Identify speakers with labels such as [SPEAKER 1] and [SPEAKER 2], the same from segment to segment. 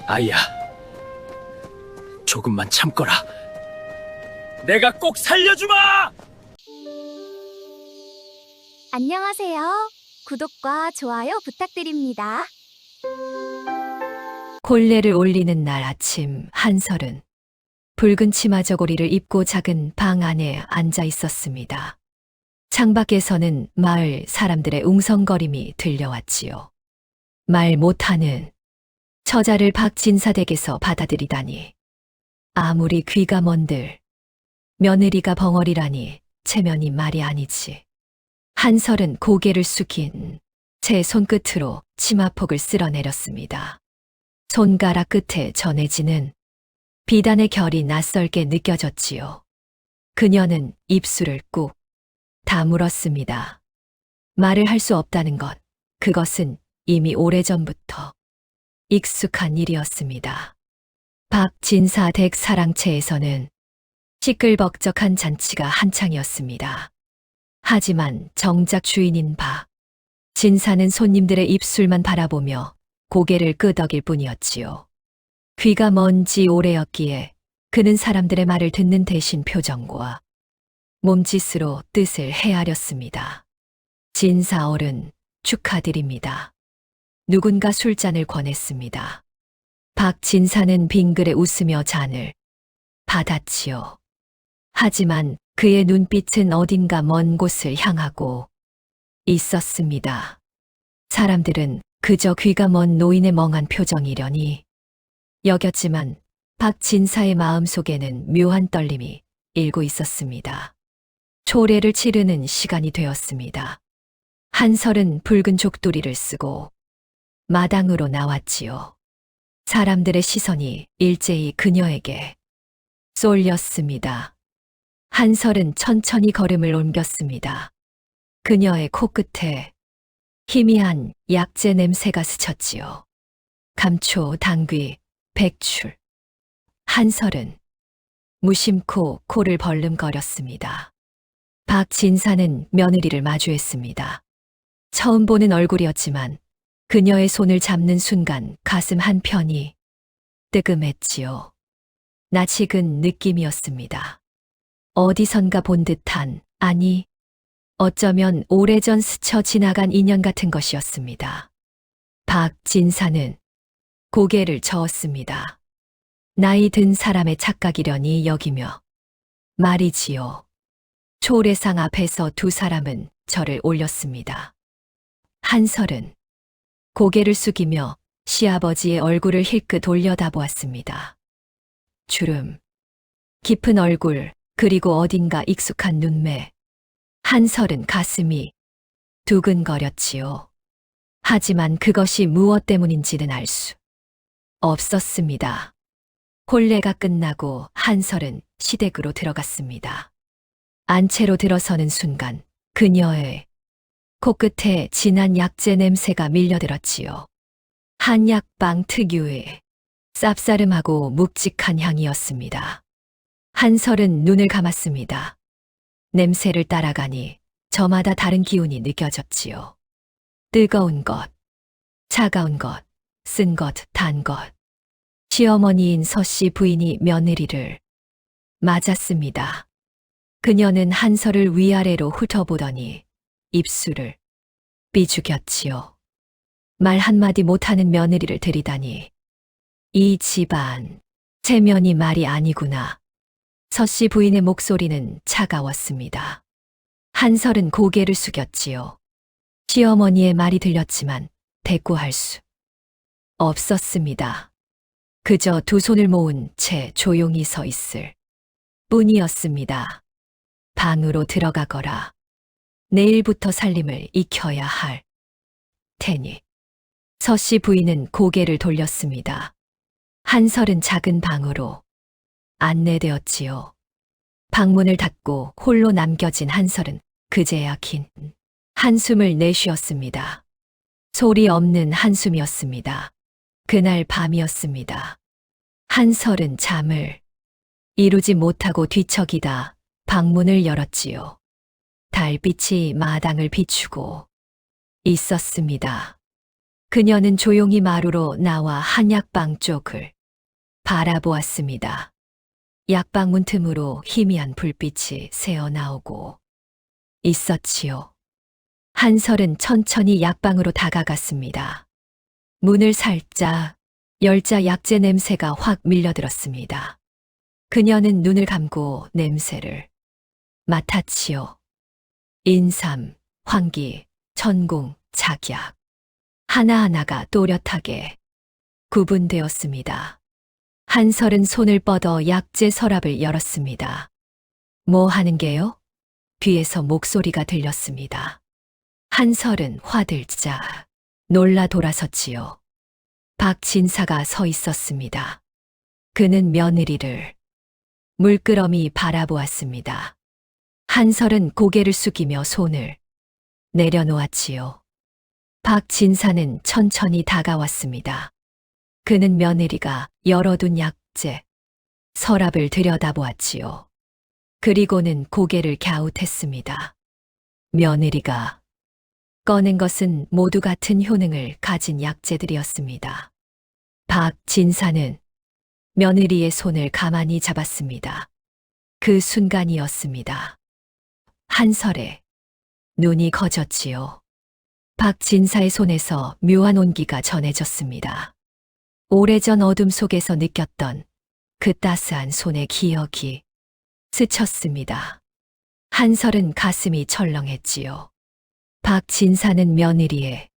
[SPEAKER 1] 아이야, 조금만 참거라. 내가 꼭 살려주마!
[SPEAKER 2] 안녕하세요. 구독과 좋아요 부탁드립니다.
[SPEAKER 3] 혼례를 올리는 날 아침, 한설은 붉은 치마 저고리를 입고 작은 방 안에 앉아 있었습니다. 창밖에서는 마을 사람들의 웅성거림이 들려왔지요. 말 못하는 처자를 박진사 댁에서 받아들이다니. 아무리 귀가 먼들 며느리가 벙어리라니 체면이 말이 아니지. 한설은 고개를 숙인 채 손끝으로 치마폭을 쓸어내렸습니다. 손가락 끝에 전해지는 비단의 결이 낯설게 느껴졌지요. 그녀는 입술을 꾹 다물었습니다. 말을 할 수 없다는 것, 그것은 이미 오래전부터 익숙한 일이었습니다. 박진사 댁 사랑채에서는 시끌벅적한 잔치가 한창이었습니다. 하지만 정작 주인인 박 진사는 손님들의 입술만 바라보며 고개를 끄덕일 뿐이었지요. 귀가 먼 지 오래였기에 그는 사람들의 말을 듣는 대신 표정과 몸짓으로 뜻을 헤아렸습니다. 진사 어른, 축하드립니다. 누군가 술잔을 권했습니다. 박진사는 빙그레 웃으며 잔을 받았지요. 하지만 그의 눈빛은 어딘가 먼 곳을 향하고 있었습니다. 사람들은 그저 귀가 먼 노인의 멍한 표정이려니 여겼지만 박진사의 마음속에는 묘한 떨림이 일고 있었습니다. 초례를 치르는 시간이 되었습니다. 한설은 붉은 족두리를 쓰고 마당으로 나왔지요. 사람들의 시선이 일제히 그녀에게 쏠렸습니다. 한설은 천천히 걸음을 옮겼습니다. 그녀의 코끝에 희미한 약재 냄새가 스쳤지요. 감초, 당귀, 백출. 한설은 무심코 코를 벌름거렸습니다. 박진사는 며느리를 마주했습니다. 처음 보는 얼굴이었지만 그녀의 손을 잡는 순간 가슴 한편이 뜨끔했지요. 낯익은 느낌이었습니다. 어디선가 본 듯한, 아니, 어쩌면 오래전 스쳐 지나간 인연 같은 것이었습니다. 박진사는 고개를 저었습니다. 나이 든 사람의 착각이려니 여기며 말이지요. 초례상 앞에서 두 사람은 절을 올렸습니다. 한설은 고개를 숙이며 시아버지의 얼굴을 힐끗 올려다보았습니다. 주름, 깊은 얼굴, 그리고 어딘가 익숙한 눈매. 한설은 가슴이 두근거렸지요. 하지만 그것이 무엇 때문인지는 알 수 없었습니다. 혼례가 끝나고 한설은 시댁으로 들어갔습니다. 안채로 들어서는 순간 그녀의 코끝에 진한 약재 냄새가 밀려들었지요. 한약방 특유의 쌉싸름하고 묵직한 향이었습니다. 한설은 눈을 감았습니다. 냄새를 따라가니 저마다 다른 기운이 느껴졌지요. 뜨거운 것, 차가운 것, 쓴 것, 단 것. 시어머니인 서씨 부인이 며느리를 맞았습니다. 그녀는 한설을 위아래로 훑어보더니 입술을 삐죽였지요. 말 한마디 못하는 며느리를 들이다니. 이 집안, 체면이 말이 아니구나. 서씨 부인의 목소리는 차가웠습니다. 한설은 고개를 숙였지요. 시어머니의 말이 들렸지만 대꾸할 수 없었습니다. 그저 두 손을 모은 채 조용히 서 있을 뿐이었습니다. 방으로 들어가거라. 내일부터 살림을 익혀야 할 테니. 서씨 부인은 고개를 돌렸습니다. 한설은 작은 방으로 안내되었지요. 방문을 닫고 홀로 남겨진 한설은 그제야 긴 한숨을 내쉬었습니다. 소리 없는 한숨이었습니다. 그날 밤이었습니다. 한설은 잠을 이루지 못하고 뒤척이다 방문을 열었지요. 달빛이 마당을 비추고 있었습니다. 그녀는 조용히 마루로 나와 한 약방 쪽을 바라보았습니다. 약방 문 틈으로 희미한 불빛이 새어나오고 있었지요. 한설은 천천히 약방으로 다가갔습니다. 문을 살짝 열자 약재 냄새가 확 밀려들었습니다. 그녀는 눈을 감고 냄새를 맡았지요. 인삼, 황기, 천공, 작약. 하나하나가 또렷하게 구분되었습니다. 한설은 손을 뻗어 약재 서랍을 열었습니다. 뭐 하는 게요? 뒤에서 목소리가 들렸습니다. 한설은 화들짝 놀라 돌아섰지요. 박진사가 서 있었습니다. 그는 며느리를 물끄러미 바라보았습니다. 한설은 고개를 숙이며 손을 내려놓았지요. 박진사는 천천히 다가왔습니다. 그는 며느리가 열어둔 약재 서랍을 들여다보았지요. 그리고는 고개를 갸웃했습니다. 며느리가 꺼낸 것은 모두 같은 효능을 가진 약재들이었습니다. 박진사는 며느리의 손을 가만히 잡았습니다. 그 순간이었습니다. 한설의 눈이 커졌지요. 박진사의 손에서 묘한 온기가 전해졌습니다. 오래전 어둠 속에서 느꼈던 그 따스한 손의 기억이 스쳤습니다. 한설은 가슴이 철렁했지요. 박진사는 며느리의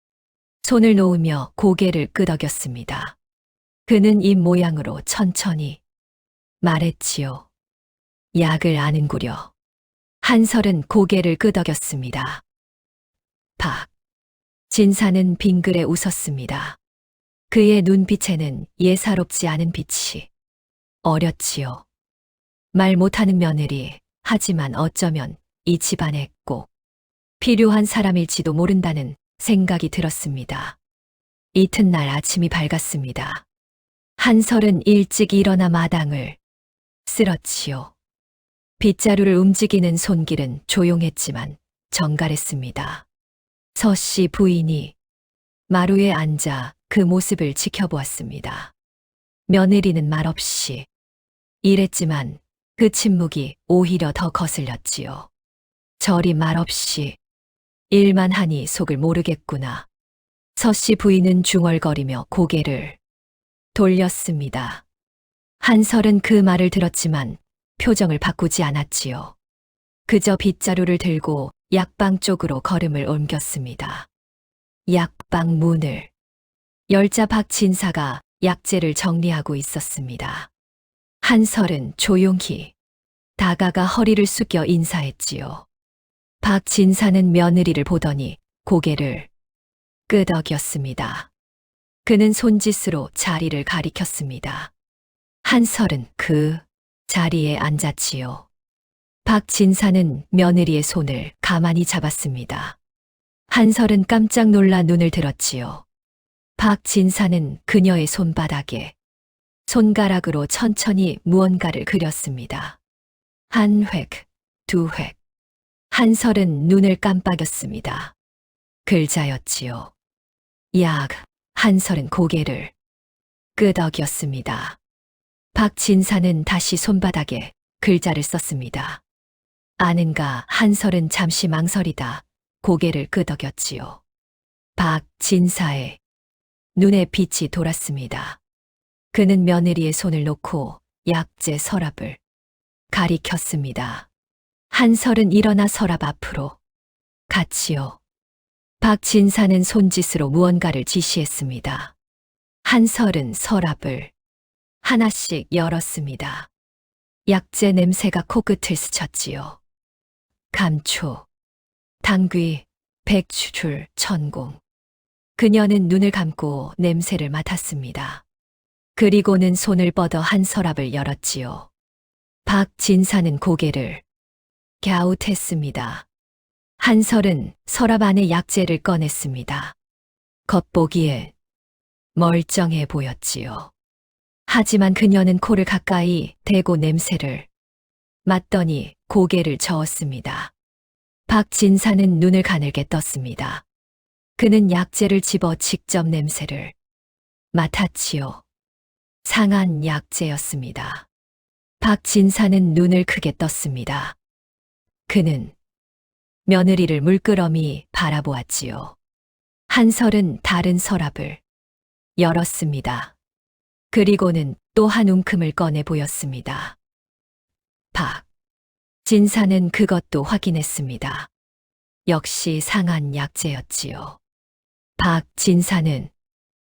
[SPEAKER 3] 손을 놓으며 고개를 끄덕였습니다. 그는 입 모양으로 천천히 말했지요. 약을 아는구려. 한설은 고개를 끄덕였습니다. 박진사는 빙그레 웃었습니다. 그의 눈빛에는 예사롭지 않은 빛이 어렸지요. 말 못하는 며느리, 하지만 어쩌면 이 집안에 꼭 필요한 사람일지도 모른다는 생각이 들었습니다. 이튿날 아침이 밝았습니다. 한설은 일찍 일어나 마당을 쓸었지요. 빗자루를 움직이는 손길은 조용했지만 정갈했습니다. 서씨 부인이 마루에 앉아 그 모습을 지켜보았습니다. 며느리는 말없이 일했지만 그 침묵이 오히려 더 거슬렸지요. 저리 말없이 일만 하니 속을 모르겠구나. 서씨 부인은 중얼거리며 고개를 돌렸습니다. 한설은 그 말을 들었지만 표정을 바꾸지 않았지요. 그저 빗자루를 들고 약방 쪽으로 걸음을 옮겼습니다. 약방 문을 열자 박진사가 약재를 정리하고 있었습니다. 한설은 조용히 다가가 허리를 숙여 인사했지요. 박진사는 며느리를 보더니 고개를 끄덕였습니다. 그는 손짓으로 자리를 가리켰습니다. 한설은 그 자리에 앉았지요. 박진사는 며느리의 손을 가만히 잡았습니다. 한설은 깜짝 놀라 눈을 들었지요. 박진사는 그녀의 손바닥에 손가락으로 천천히 무언가를 그렸습니다. 한 획, 두 획. 한설은 눈을 깜빡였습니다. 글자였지요. 약. 한설은 고개를 끄덕였습니다. 박진사는 다시 손바닥에 글자를 썼습니다. 아는가. 한설은 잠시 망설이다 고개를 끄덕였지요. 박진사의 눈에 빛이 돌았습니다. 그는 며느리의 손을 놓고 약재 서랍을 가리켰습니다. 한설은 일어나 서랍 앞으로 갔지요. 박진사는 손짓으로 무언가를 지시했습니다. 한설은 서랍을 하나씩 열었습니다. 약재 냄새가 코끝을 스쳤지요. 감초, 당귀, 백추줄, 천공. 그녀는 눈을 감고 냄새를 맡았습니다. 그리고는 손을 뻗어 한 서랍을 열었지요. 박진사는 고개를 갸웃했습니다. 한설은 서랍 안에 약재를 꺼냈습니다. 겉보기에 멀쩡해 보였지요. 하지만 그녀는 코를 가까이 대고 냄새를 맡더니 고개를 저었습니다. 박진사는 눈을 가늘게 떴습니다. 그는 약재를 집어 직접 냄새를 맡았지요. 상한 약재였습니다. 박진사는 눈을 크게 떴습니다. 그는 며느리를 물끄러미 바라보았지요. 한설은 다른 서랍을 열었습니다. 그리고는 또 한 움큼을 꺼내 보였습니다. 진사는 그것도 확인했습니다. 역시 상한 약재였지요. 박진사는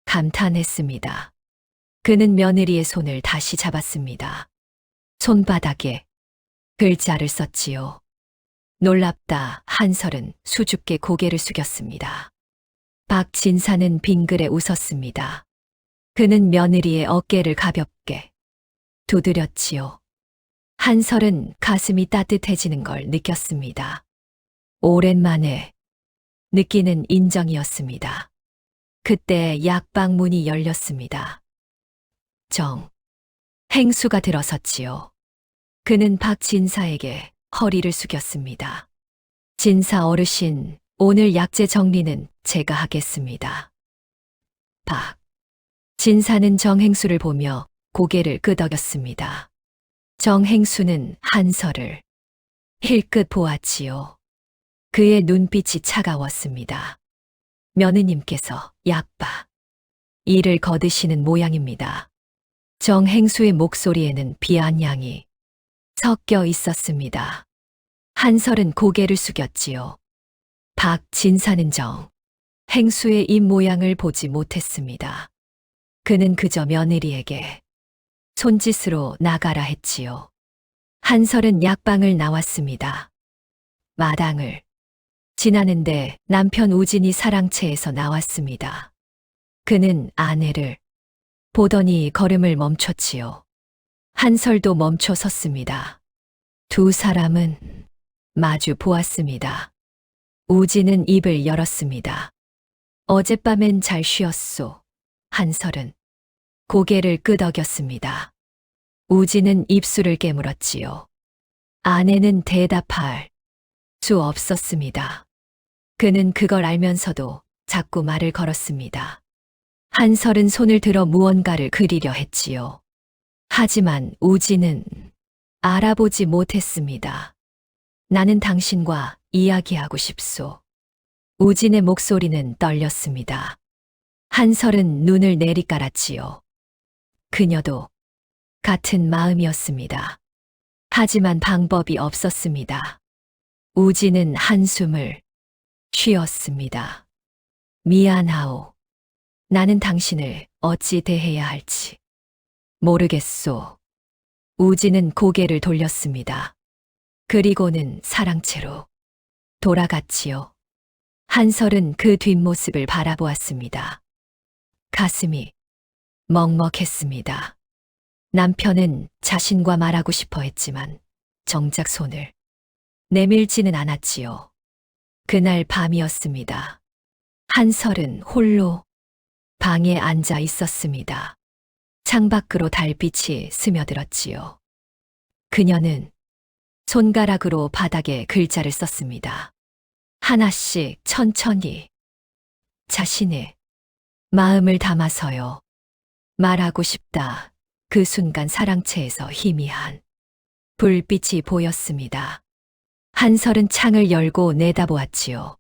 [SPEAKER 3] 감탄했습니다. 그는 며느리의 손을 다시 잡았습니다. 손바닥에 글자를 썼지요. 놀랍다. 한설은 수줍게 고개를 숙였습니다. 박진사는 빙그레 웃었습니다. 그는 며느리의 어깨를 가볍게 두드렸지요. 한설은 가슴이 따뜻해지는 걸 느꼈습니다. 오랜만에 느끼는 인정이었습니다. 그때 약방 문이 열렸습니다. 행수가 들어섰지요. 그는 박진사에게 허리를 숙였습니다. 진사 어르신, 오늘 약재 정리는 제가 하겠습니다. 진사는 정행수를 보며 고개를 끄덕였습니다. 정행수는 한설을 힐끗 보았지요. 그의 눈빛이 차가웠습니다. 며느님께서 약바 일을 거두시는 모양입니다. 정행수의 목소리에는 비아냥이 섞여 있었습니다. 한설은 고개를 숙였지요. 박진사는 정행수의 입 모양을 보지 못했습니다. 그는 그저 며느리에게 손짓으로 나가라 했지요. 한설은 약방을 나왔습니다. 마당을 지나는데 남편 우진이 사랑채에서 나왔습니다. 그는 아내를 보더니 걸음을 멈췄지요. 한설도 멈춰 섰습니다. 두 사람은 마주 보았습니다. 우진은 입을 열었습니다. 어젯밤엔 잘 쉬었소. 한설은 고개를 끄덕였습니다. 우진은 입술을 깨물었지요. 아내는 대답할 수 없었습니다. 그는 그걸 알면서도 자꾸 말을 걸었습니다. 한설은 손을 들어 무언가를 그리려 했지요. 하지만 우진은 알아보지 못했습니다. 나는 당신과 이야기하고 싶소. 우진의 목소리는 떨렸습니다. 한설은 눈을 내리깔았지요. 그녀도 같은 마음이었습니다. 하지만 방법이 없었습니다. 우진은 한숨을 쉬었습니다. 미안하오. 나는 당신을 어찌 대해야 할지 모르겠소. 우진은 고개를 돌렸습니다. 그리고는 사랑채로 돌아갔지요. 한설은 그 뒷모습을 바라보았습니다. 가슴이 먹먹했습니다. 남편은 자신과 말하고 싶어 했지만 정작 손을 내밀지는 않았지요. 그날 밤이었습니다. 한설은 홀로 방에 앉아 있었습니다. 창밖으로 달빛이 스며들었지요. 그녀는 손가락으로 바닥에 글자를 썼습니다. 하나씩 천천히 자신의 마음을 담아서요. 말하고 싶다. 그 순간 사랑채에서 희미한 불빛이 보였습니다. 한설은 창을 열고 내다보았지요.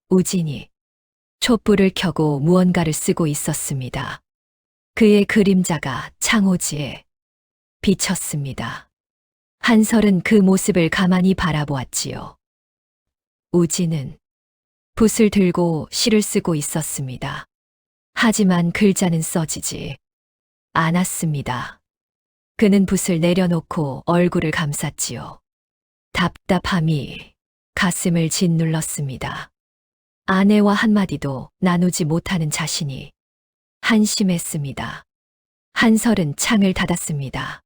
[SPEAKER 3] 우진이 촛불을 켜고 무언가를 쓰고 있었습니다. 그의 그림자가 창호지에 비쳤습니다. 한설은 그 모습을 가만히 바라보았지요. 우진은 붓을 들고 시를 쓰고 있었습니다. 하지만 글자는 써지지 않았습니다. 그는 붓을 내려놓고 얼굴을 감쌌지요. 답답함이 가슴을 짓눌렀습니다. 아내와 한마디도 나누지 못하는 자신이 한심했습니다. 한설은 창을 닫았습니다.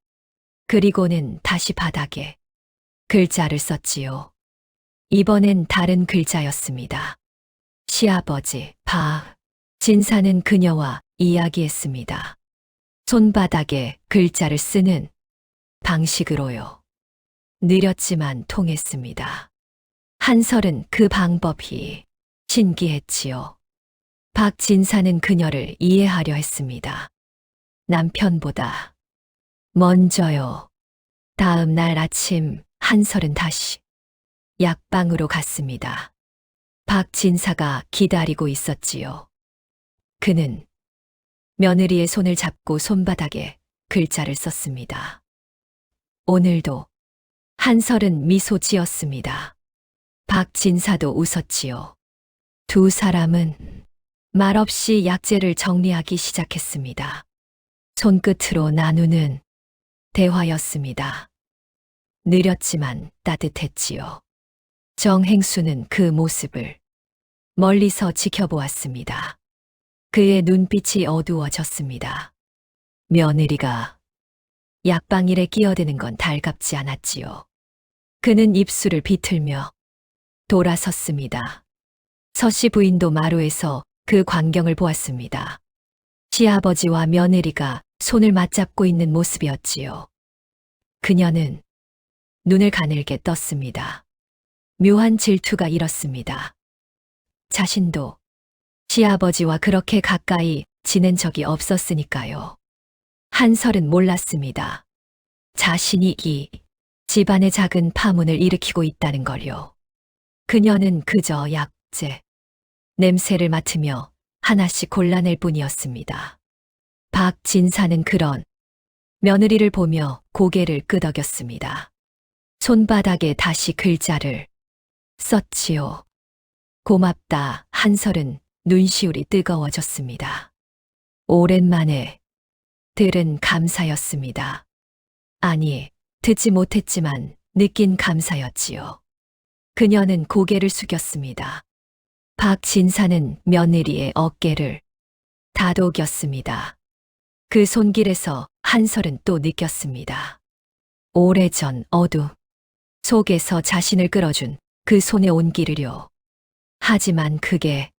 [SPEAKER 3] 그리고는 다시 바닥에 글자를 썼지요. 이번엔 다른 글자였습니다. 시아버지, 진사는 그녀와 이야기했습니다. 손바닥에 글자를 쓰는 방식으로요. 느렸지만 통했습니다. 한설은 그 방법이 신기했지요. 박 진사는 그녀를 이해하려 했습니다. 남편보다 먼저요. 다음 날 아침 한설은 다시 약방으로 갔습니다. 박 진사가 기다리고 있었지요. 그는 며느리의 손을 잡고 손바닥에 글자를 썼습니다. 오늘도 한설은 미소 지었습니다. 박 진사도 웃었지요. 두 사람은 말없이 약재를 정리하기 시작했습니다. 손끝으로 나누는 대화였습니다. 느렸지만 따뜻했지요. 정행수는 그 모습을 멀리서 지켜보았습니다. 그의 눈빛이 어두워졌습니다. 며느리가 약방일에 끼어드는 건 달갑지 않았지요. 그는 입술을 비틀며 돌아섰습니다. 서씨 부인도 마루에서 그 광경을 보았습니다. 시아버지와 며느리가 손을 맞잡고 있는 모습이었지요. 그녀는 눈을 가늘게 떴습니다. 묘한 질투가 일었습니다. 자신도 시아버지와 그렇게 가까이 지낸 적이 없었으니까요. 한설은 몰랐습니다. 자신이 이 집안의 작은 파문을 일으키고 있다는 걸요. 그녀는 그저 약재, 냄새를 맡으며 하나씩 골라낼 뿐이었습니다. 박 진사는 그런 며느리를 보며 고개를 끄덕였습니다. 손바닥에 다시 글자를 썼지요. 고맙다. 한설은 눈시울이 뜨거워졌습니다. 오랜만에 들은 감사였습니다. 아니, 듣지 못했지만 느낀 감사였지요. 그녀는 고개를 숙였습니다. 박 진사는 며느리의 어깨를 다독였습니다. 그 손길에서 한설은 또 느꼈습니다. 오래전 어둠 속에서 자신을 끌어준 그 손의 온기를요. 하지만 그게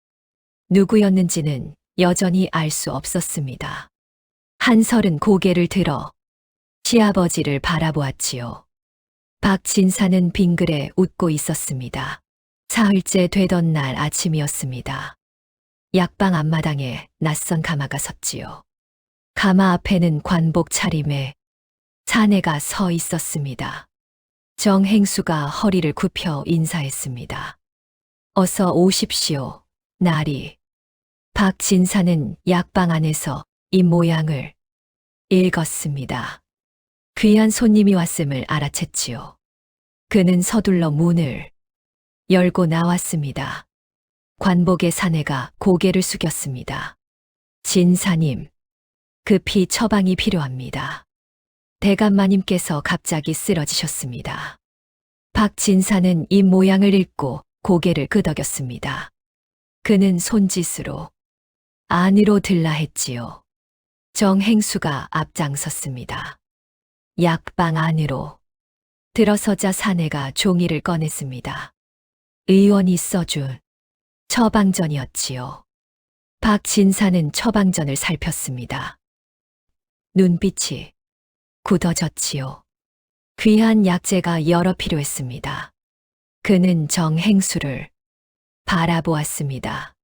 [SPEAKER 3] 누구였는지는 여전히 알 수 없었습니다. 한설은 고개를 들어 시아버지를 바라보았지요. 박 진사는 빙그레 웃고 있었습니다. 사흘째 되던 날 아침이었습니다. 약방 앞마당에 낯선 가마가 섰지요. 가마 앞에는 관복 차림에 사내가 서 있었습니다. 정행수가 허리를 굽혀 인사했습니다. 어서 오십시오, 나리. 박 진사는 약방 안에서 이 모양을 읽었습니다. 귀한 손님이 왔음을 알아챘지요. 그는 서둘러 문을 열고 나왔습니다. 관복의 사내가 고개를 숙였습니다. 진사님, 급히 처방이 필요합니다. 대감마님께서 갑자기 쓰러지셨습니다. 박 진사는 이 모양을 읽고 고개를 끄덕였습니다. 그는 손짓으로 안으로 들라 했지요. 정행수가 앞장섰습니다. 약방 안으로 들어서자 사내가 종이를 꺼냈습니다. 의원이 써준 처방전이었지요. 박 진사는 처방전을 살폈습니다. 눈빛이 굳어졌지요. 귀한 약재가 여러 필요했습니다. 그는 정행수를 바라보았습니다.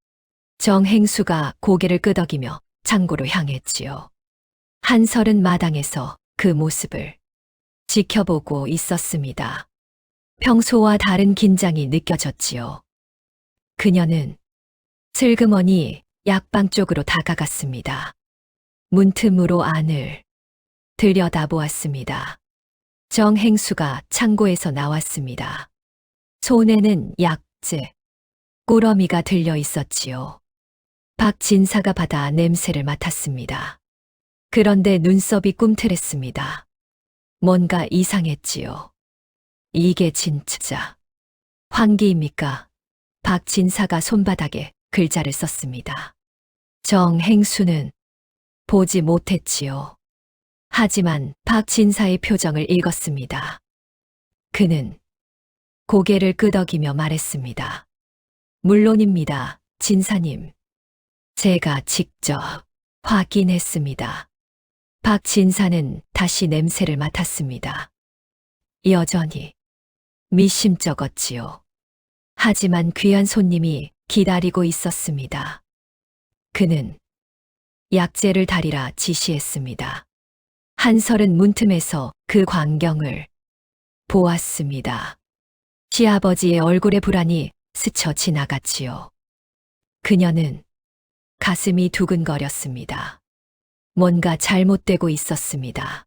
[SPEAKER 3] 정행수가 고개를 끄덕이며 창고로 향했지요. 한설은 마당에서 그 모습을 지켜보고 있었습니다. 평소와 다른 긴장이 느껴졌지요. 그녀는 슬그머니 약방 쪽으로 다가갔습니다. 문틈으로 안을 들여다보았습니다. 정행수가 창고에서 나왔습니다. 손에는 약재, 꾸러미가 들려 있었지요. 박 진사가 받아 냄새를 맡았습니다. 그런데 눈썹이 꿈틀했습니다. 뭔가 이상했지요. 이게 진짜 환기입니까? 박 진사가 손바닥에 글자를 썼습니다. 정행수는 보지 못했지요. 하지만 박 진사의 표정을 읽었습니다. 그는 고개를 끄덕이며 말했습니다. 물론입니다, 진사님. 제가 직접 확인했습니다. 박 진사는 다시 냄새를 맡았습니다. 여전히 미심쩍었지요. 하지만 귀한 손님이 기다리고 있었습니다. 그는 약재를 다리라 지시했습니다. 한설은 문틈에서 그 광경을 보았습니다. 시아버지의 얼굴에 불안이 스쳐 지나갔지요. 그녀는 가슴이 두근거렸습니다. 뭔가 잘못되고 있었습니다.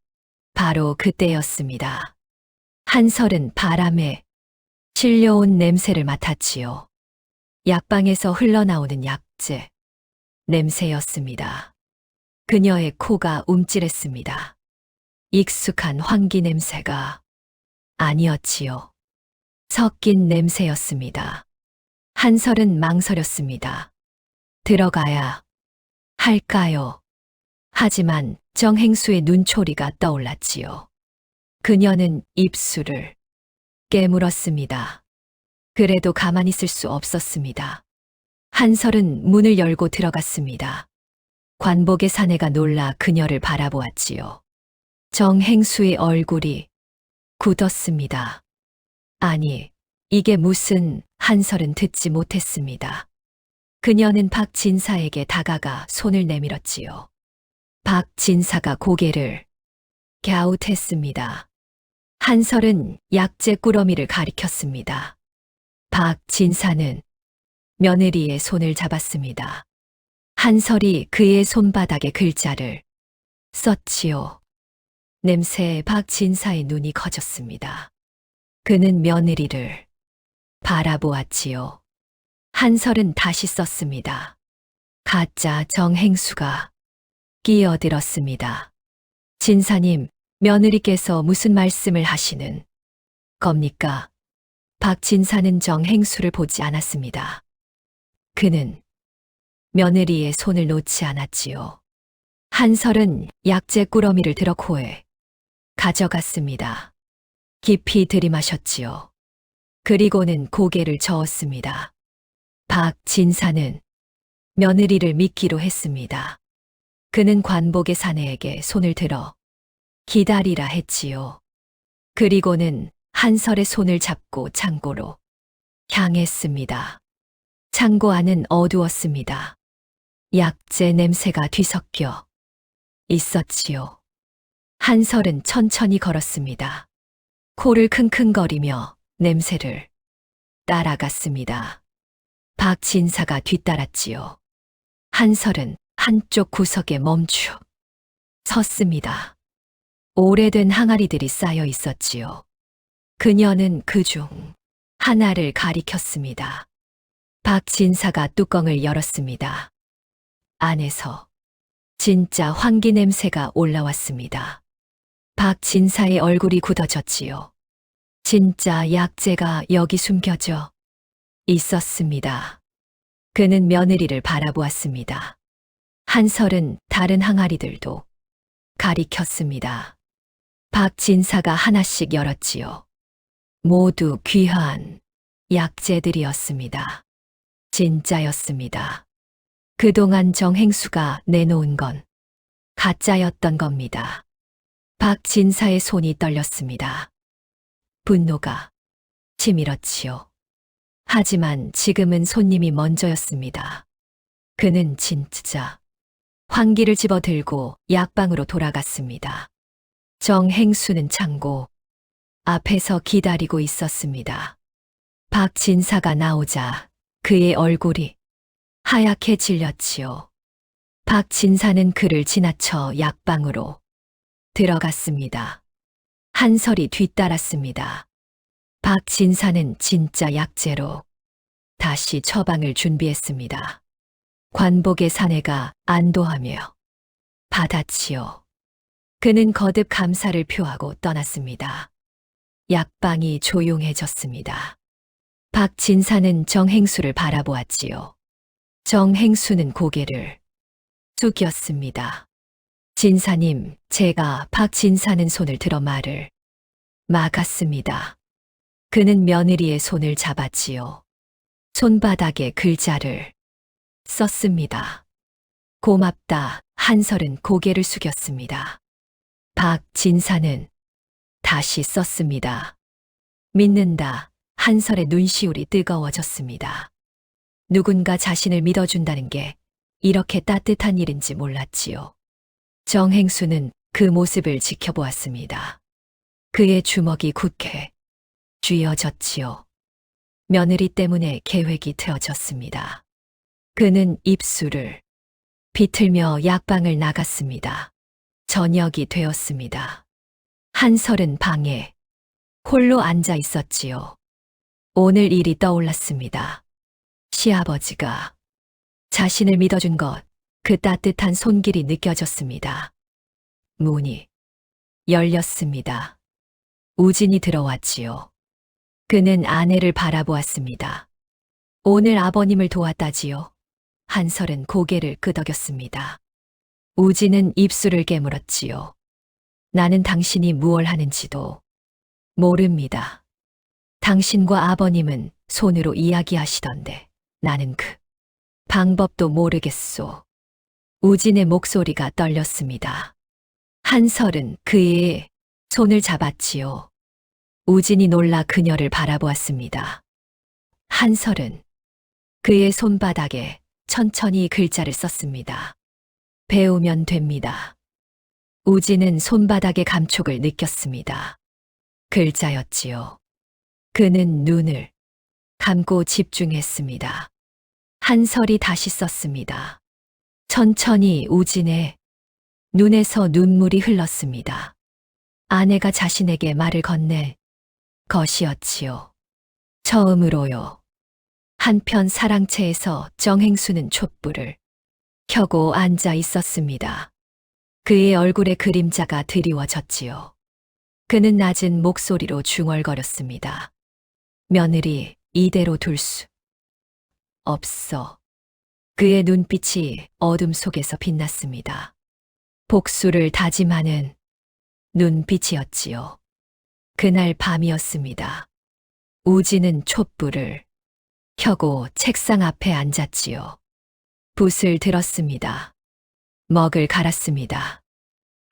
[SPEAKER 3] 바로 그때였습니다. 한설은 바람에 실려온 냄새를 맡았지요. 약방에서 흘러나오는 약재 냄새였습니다. 그녀의 코가 움찔했습니다. 익숙한 환기 냄새가 아니었지요. 섞인 냄새였습니다. 한설은 망설였습니다. 들어가야 할까요? 하지만 정행수의 눈초리가 떠올랐지요. 그녀는 입술을 깨물었습니다. 그래도 가만히 있을 수 없었습니다. 한설은 문을 열고 들어갔습니다. 관복의 사내가 놀라 그녀를 바라보았지요. 정행수의 얼굴이 굳었습니다. 아니, 이게 무슨... 한설은 듣지 못했습니다. 그녀는 박진사에게 다가가 손을 내밀었지요. 박진사가 고개를 갸웃했습니다. 한설은 약재 꾸러미를 가리켰습니다. 박진사는 며느리의 손을 잡았습니다. 한설이 그의 손바닥에 글자를 썼지요. 냄새에 박진사의 눈이 커졌습니다. 그는 며느리를 바라보았지요. 한설은 다시 썼습니다. 가짜 정행수가 끼어들었습니다. 진사님, 며느리께서 무슨 말씀을 하시는 겁니까? 박진사는 정행수를 보지 않았습니다. 그는 며느리의 손을 놓지 않았지요. 한설은 약재 꾸러미를 들어 코에 가져갔습니다. 깊이 들이마셨지요. 그리고는 고개를 저었습니다. 박진사는 며느리를 믿기로 했습니다. 그는 관복의 사내에게 손을 들어 기다리라 했지요. 그리고는 한설의 손을 잡고 창고로 향했습니다. 창고 안은 어두웠습니다. 약재 냄새가 뒤섞여 있었지요. 한설은 천천히 걸었습니다. 코를 킁킁거리며 냄새를 따라갔습니다. 박진사가 뒤따랐지요. 한설은 한쪽 구석에 멈추 섰습니다. 오래된 항아리들이 쌓여 있었지요. 그녀는 그중 하나를 가리켰습니다. 박진사가 뚜껑을 열었습니다. 안에서 진짜 환기 냄새가 올라왔습니다. 박진사의 얼굴이 굳어졌지요. 진짜 약재가 여기 숨겨져 있었습니다. 그는 며느리를 바라보았습니다. 한설은 다른 항아리들도 가리켰습니다. 박진사가 하나씩 열었지요. 모두 귀한 약재들이었습니다. 진짜였습니다. 그동안 정행수가 내놓은 건 가짜였던 겁니다. 박진사의 손이 떨렸습니다. 분노가 치밀었지요. 하지만 지금은 손님이 먼저였습니다. 그는 진짜 환기를 집어들고 약방으로 돌아갔습니다. 정행수는 창고 앞에서 기다리고 있었습니다. 박진사가 나오자 그의 얼굴이 하얗게 질렸지요. 박진사는 그를 지나쳐 약방으로 들어갔습니다. 한설이 뒤따랐습니다. 박진사는 진짜 약재로 다시 처방을 준비했습니다. 관복의 사내가 안도하며 받았지요. 그는 거듭 감사를 표하고 떠났습니다. 약방이 조용해졌습니다. 박진사는 정행수를 바라보았지요. 정행수는 고개를 숙였습니다. 진사님, 제가 박진사는 손을 들어 말을 막았습니다. 그는 며느리의 손을 잡았지요. 손바닥에 글자를 썼습니다. 고맙다. 한설은 고개를 숙였습니다. 박진사는 다시 썼습니다. 믿는다. 한설의 눈시울이 뜨거워졌습니다. 누군가 자신을 믿어준다는 게 이렇게 따뜻한 일인지 몰랐지요. 정행수는 그 모습을 지켜보았습니다. 그의 주먹이 굳게 쥐어졌지요. 며느리 때문에 계획이 틀어졌습니다. 그는 입술을 비틀며 약방을 나갔습니다. 저녁이 되었습니다. 한설은 방에 홀로 앉아 있었지요. 오늘 일이 떠올랐습니다. 시아버지가 자신을 믿어준 것, 그 따뜻한 손길이 느껴졌습니다. 문이 열렸습니다. 우진이 들어왔지요. 그는 아내를 바라보았습니다. 오늘 아버님을 도왔다지요. 한설은 고개를 끄덕였습니다. 우진은 입술을 깨물었지요. 나는 당신이 무얼 하는지도 모릅니다. 당신과 아버님은 손으로 이야기하시던데 나는 그 방법도 모르겠소. 우진의 목소리가 떨렸습니다. 한설은 그의 손을 잡았지요. 우진이 놀라 그녀를 바라보았습니다. 한설은 그의 손바닥에 천천히 글자를 썼습니다. 배우면 됩니다. 우진은 손바닥의 감촉을 느꼈습니다. 글자였지요. 그는 눈을 감고 집중했습니다. 한설이 다시 썼습니다. 천천히 우진의 눈에서 눈물이 흘렀습니다. 아내가 자신에게 말을 건넬 것이었지요. 처음으로요. 한편 사랑채에서 정행수는 촛불을 켜고 앉아 있었습니다. 그의 얼굴에 그림자가 드리워졌지요. 그는 낮은 목소리로 중얼거렸습니다. 며느리, 이대로 둘 수 없어. 그의 눈빛이 어둠 속에서 빛났습니다. 복수를 다짐하는 눈빛이었지요. 그날 밤이었습니다. 우진은 촛불을 켜고 책상 앞에 앉았지요. 붓을 들었습니다. 먹을 갈았습니다.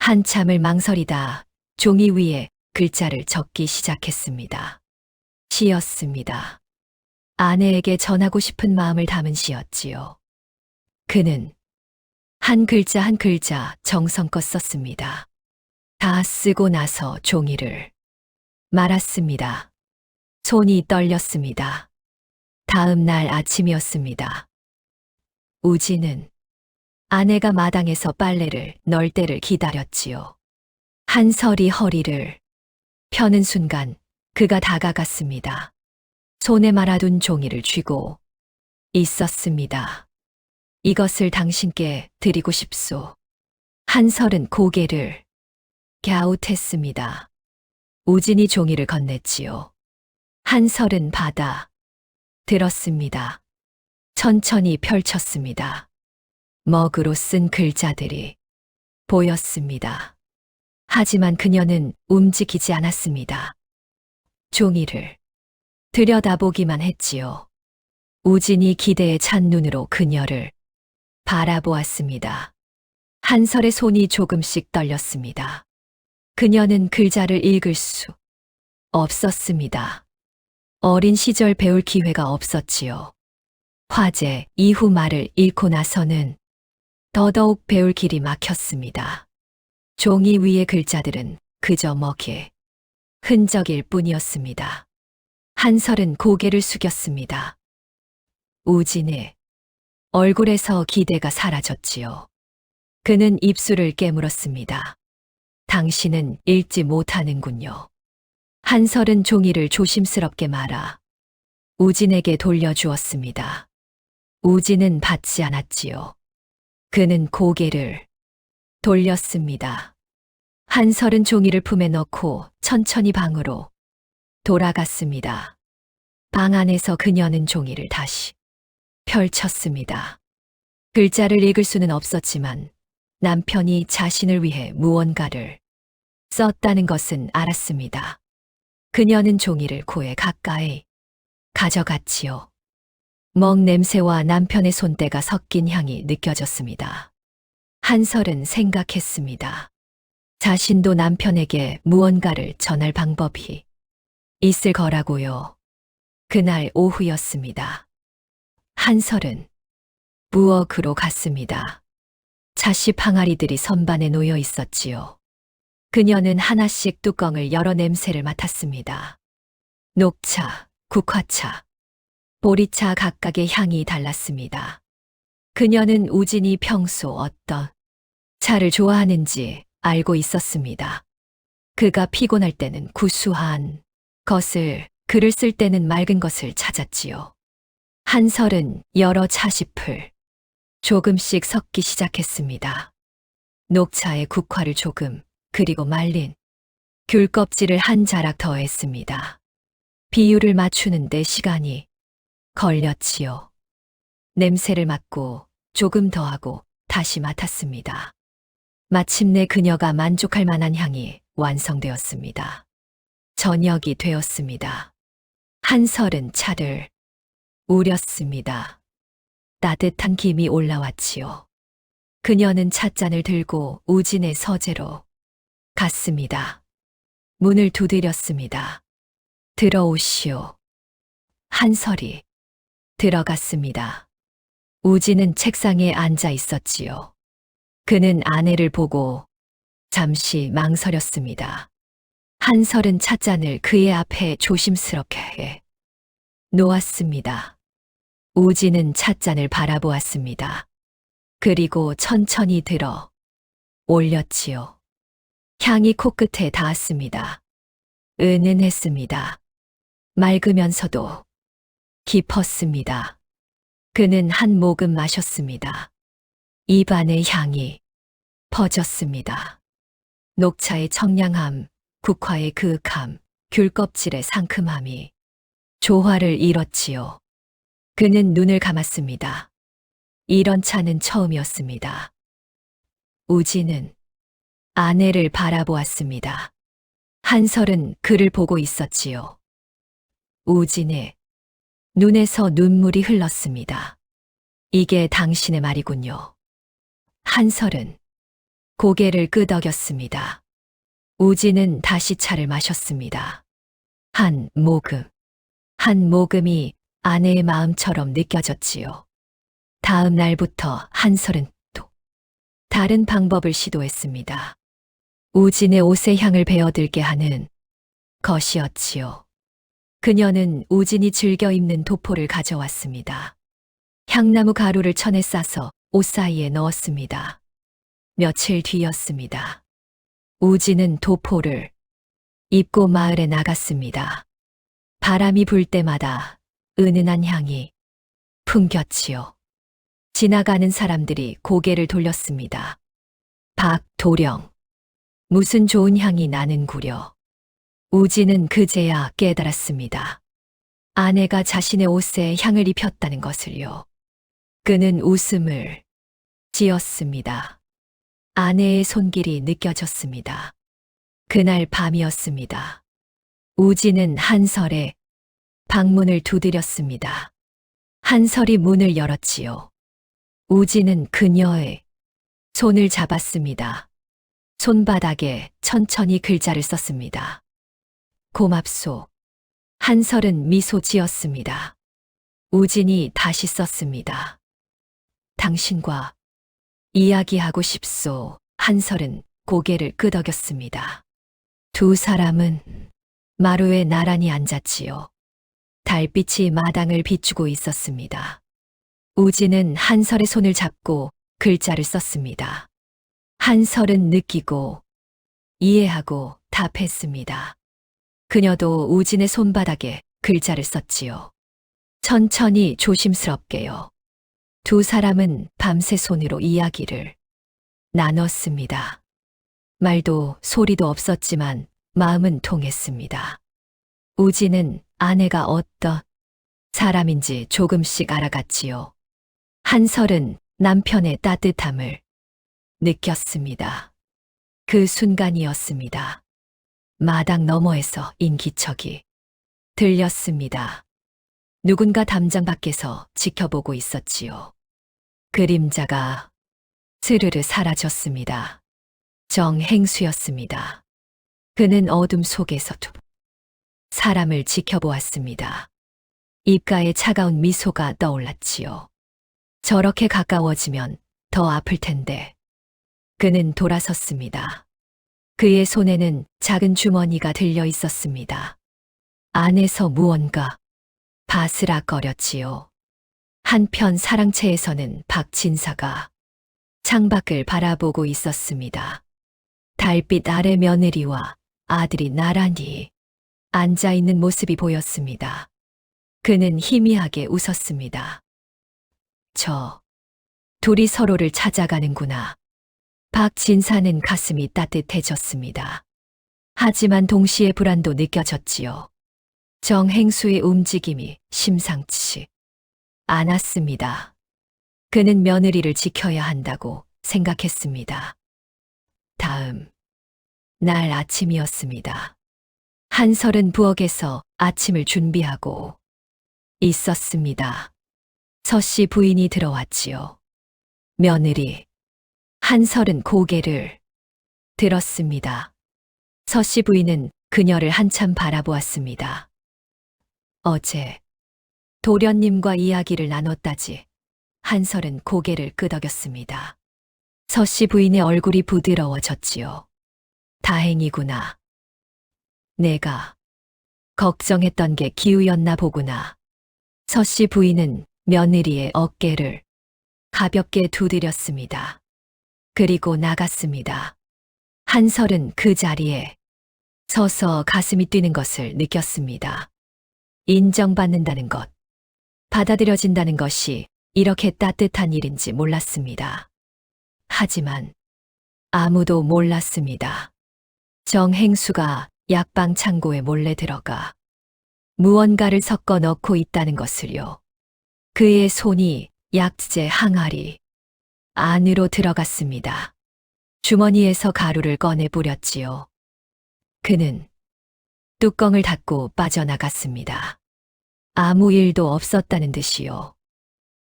[SPEAKER 3] 한참을 망설이다 종이 위에 글자를 적기 시작했습니다. 시였습니다. 아내에게 전하고 싶은 마음을 담은 시였지요. 그는 한 글자 한 글자 정성껏 썼습니다. 다 쓰고 나서 종이를 말았습니다. 손이 떨렸습니다. 다음 날 아침이었습니다. 우진은 아내가 마당에서 빨래를 널 때를 기다렸지요. 한설이 허리를 펴는 순간 그가 다가갔습니다. 손에 말아둔 종이를 쥐고 있었습니다. 이것을 당신께 드리고 싶소. 한설은 고개를 갸웃했습니다. 우진이 종이를 건넸지요. 한설은 받아 들었습니다. 천천히 펼쳤습니다. 먹으로 쓴 글자들이 보였습니다. 하지만 그녀는 움직이지 않았습니다. 종이를 들여다보기만 했지요. 우진이 기대에 찬 눈으로 그녀를 바라보았습니다. 한설의 손이 조금씩 떨렸습니다. 그녀는 글자를 읽을 수 없었습니다. 어린 시절 배울 기회가 없었지요. 화재 이후 말을 잃고 나서는 더더욱 배울 길이 막혔습니다. 종이 위의 글자들은 그저 먹이의 흔적일 뿐이었습니다. 한설은 고개를 숙였습니다. 우진의 얼굴에서 기대가 사라졌지요. 그는 입술을 깨물었습니다. 당신은 읽지 못하는군요. 한설은 종이를 조심스럽게 말아 우진에게 돌려주었습니다. 우진은 받지 않았지요. 그는 고개를 돌렸습니다. 한설은 종이를 품에 넣고 천천히 방으로 돌아갔습니다. 방 안에서 그녀는 종이를 다시 펼쳤습니다. 글자를 읽을 수는 없었지만 남편이 자신을 위해 무언가를 썼다는 것은 알았습니다. 그녀는 종이를 코에 가까이 가져갔지요. 먹 냄새와 남편의 손때가 섞인 향이 느껴졌습니다. 한설은 생각했습니다. 자신도 남편에게 무언가를 전할 방법이 있을 거라고요. 그날 오후였습니다. 한설은 부엌으로 갔습니다. 차십 항아리들이 선반에 놓여 있었지요. 그녀는 하나씩 뚜껑을 열어 냄새를 맡았습니다. 녹차, 국화차, 보리차 각각의 향이 달랐습니다. 그녀는 우진이 평소 어떤 차를 좋아하는지 알고 있었습니다. 그가 피곤할 때는 구수한 것을, 글을 쓸 때는 맑은 것을 찾았지요. 한설은 여러 차십을 조금씩 섞기 시작했습니다. 녹차에 국화를 조금, 그리고 말린 귤 껍질을 한 자락 더했습니다. 비율을 맞추는데 시간이 걸렸지요. 냄새를 맡고 조금 더 하고 다시 맡았습니다. 마침내 그녀가 만족할 만한 향이 완성되었습니다. 저녁이 되었습니다. 한설은 차를 우렸습니다. 따뜻한 김이 올라왔지요. 그녀는 찻잔을 들고 우진의 서재로 갔습니다. 문을 두드렸습니다. 들어오시오. 한설이 들어갔습니다. 우진은 책상에 앉아 있었지요. 그는 아내를 보고 잠시 망설였습니다. 한설은 찻잔을 그의 앞에 조심스럽게 놓았습니다. 우진은 찻잔을 바라보았습니다. 그리고 천천히 들어 올렸지요. 향이 코끝에 닿았습니다. 은은했습니다. 맑으면서도 깊었습니다. 그는 한 모금 마셨습니다. 입안의 향이 퍼졌습니다. 녹차의 청량함, 국화의 그윽함, 귤 껍질의 상큼함이 조화를 이뤘지요. 그는 눈을 감았습니다. 이런 차는 처음이었습니다. 우진은 아내를 바라보았습니다. 한설은 그를 보고 있었지요. 우진의 눈에서 눈물이 흘렀습니다. 이게 당신의 말이군요. 한설은 고개를 끄덕였습니다. 우진은 다시 차를 마셨습니다. 한 모금이 아내의 마음처럼 느껴졌지요. 다음 날부터 한설은 또 다른 방법을 시도했습니다. 우진의 옷의 향을 배어들게 하는 것이었지요. 그녀는 우진이 즐겨 입는 도포를 가져왔습니다. 향나무 가루를 천에 싸서 옷 사이에 넣었습니다. 며칠 뒤였습니다. 우진은 도포를 입고 마을에 나갔습니다. 바람이 불 때마다 은은한 향이 풍겼지요. 지나가는 사람들이 고개를 돌렸습니다. 박도령, 무슨 좋은 향이 나는구려. 우진은 그제야 깨달았습니다. 아내가 자신의 옷에 향을 입혔다는 것을요. 그는 웃음을 지었습니다. 아내의 손길이 느껴졌습니다. 그날 밤이었습니다. 우진은 한설의 방문을 두드렸습니다. 한설이 문을 열었지요. 우진은 그녀의 손을 잡았습니다. 손바닥에 천천히 글자를 썼습니다. 고맙소. 한설은 미소 지었습니다. 우진이 다시 썼습니다. 당신과 이야기하고 싶소. 한설은 고개를 끄덕였습니다. 두 사람은 마루에 나란히 앉았지요. 달빛이 마당을 비추고 있었습니다. 우진은 한설의 손을 잡고 글자를 썼습니다. 한설은 느끼고 이해하고 답했습니다. 그녀도 우진의 손바닥에 글자를 썼지요. 천천히 조심스럽게요. 두 사람은 밤새 손으로 이야기를 나눴습니다. 말도 소리도 없었지만 마음은 통했습니다. 우진은 아내가 어떤 사람인지 조금씩 알아갔지요. 한설은 남편의 따뜻함을 느꼈습니다. 그 순간이었습니다. 마당 너머에서 인기척이 들렸습니다. 누군가 담장 밖에서 지켜보고 있었지요. 그림자가 스르르 사라졌습니다. 정행수였습니다. 그는 어둠 속에서 두 사람을 지켜보았습니다. 입가에 차가운 미소가 떠올랐지요. 저렇게 가까워지면 더 아플 텐데. 그는 돌아섰습니다. 그의 손에는 작은 주머니가 들려 있었습니다. 안에서 무언가 바스락거렸지요. 한편 사랑채에서는 박진사가 창밖을 바라보고 있었습니다. 달빛 아래 며느리와 아들이 나란히 앉아 있는 모습이 보였습니다. 그는 희미하게 웃었습니다. 둘이 서로를 찾아가는구나. 박진사는 가슴이 따뜻해졌습니다. 하지만 동시에 불안도 느껴졌지요. 정행수의 움직임이 심상치 않았습니다. 그는 며느리를 지켜야 한다고 생각했습니다. 다음 날 아침이었습니다. 한설은 부엌에서 아침을 준비하고 있었습니다. 서씨 부인이 들어왔지요. 며느리. 한설은 고개를 들었습니다. 서씨 부인은 그녀를 한참 바라보았습니다. 어제 도련님과 이야기를 나눴다지. 한설은 고개를 끄덕였습니다. 서씨 부인의 얼굴이 부드러워졌지요. 다행이구나. 내가 걱정했던 게 기우였나 보구나. 서씨 부인은 며느리의 어깨를 가볍게 두드렸습니다. 그리고 나갔습니다. 한설은 그 자리에 서서 가슴이 뛰는 것을 느꼈습니다. 인정받는다는 것, 받아들여진다는 것이 이렇게 따뜻한 일인지 몰랐습니다. 하지만 아무도 몰랐습니다. 정행수가 약방 창고에 몰래 들어가 무언가를 섞어 넣고 있다는 것을요. 그의 손이 약재 항아리 안으로 들어갔습니다. 주머니에서 가루를 꺼내 뿌렸지요. 그는 뚜껑을 닫고 빠져나갔습니다. 아무 일도 없었다는 듯이요.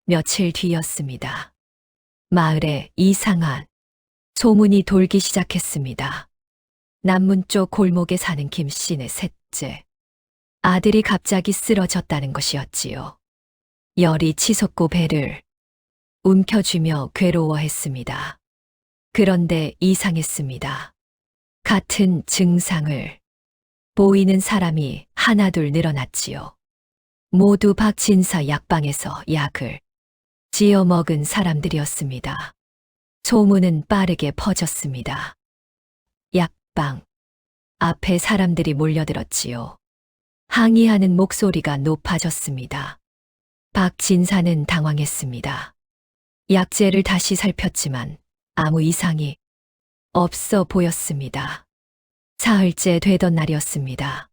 [SPEAKER 3] 며칠 뒤였습니다. 마을에 이상한 소문이 돌기 시작했습니다. 남문 쪽 골목에 사는 김씨네 셋째 아들이 갑자기 쓰러졌다는 것이었지요. 열이 치솟고 배를 움켜쥐며 괴로워했습니다. 그런데 이상했습니다. 같은 증상을 보이는 사람이 하나둘 늘어났지요. 모두 박진사 약방에서 약을 지어 먹은 사람들이었습니다. 소문은 빠르게 퍼졌습니다. 약방 앞에 사람들이 몰려들었지요. 항의하는 목소리가 높아졌습니다. 박진사는 당황했습니다. 약재를 다시 살폈지만 아무 이상이 없어 보였습니다. 사흘째 되던 날이었습니다.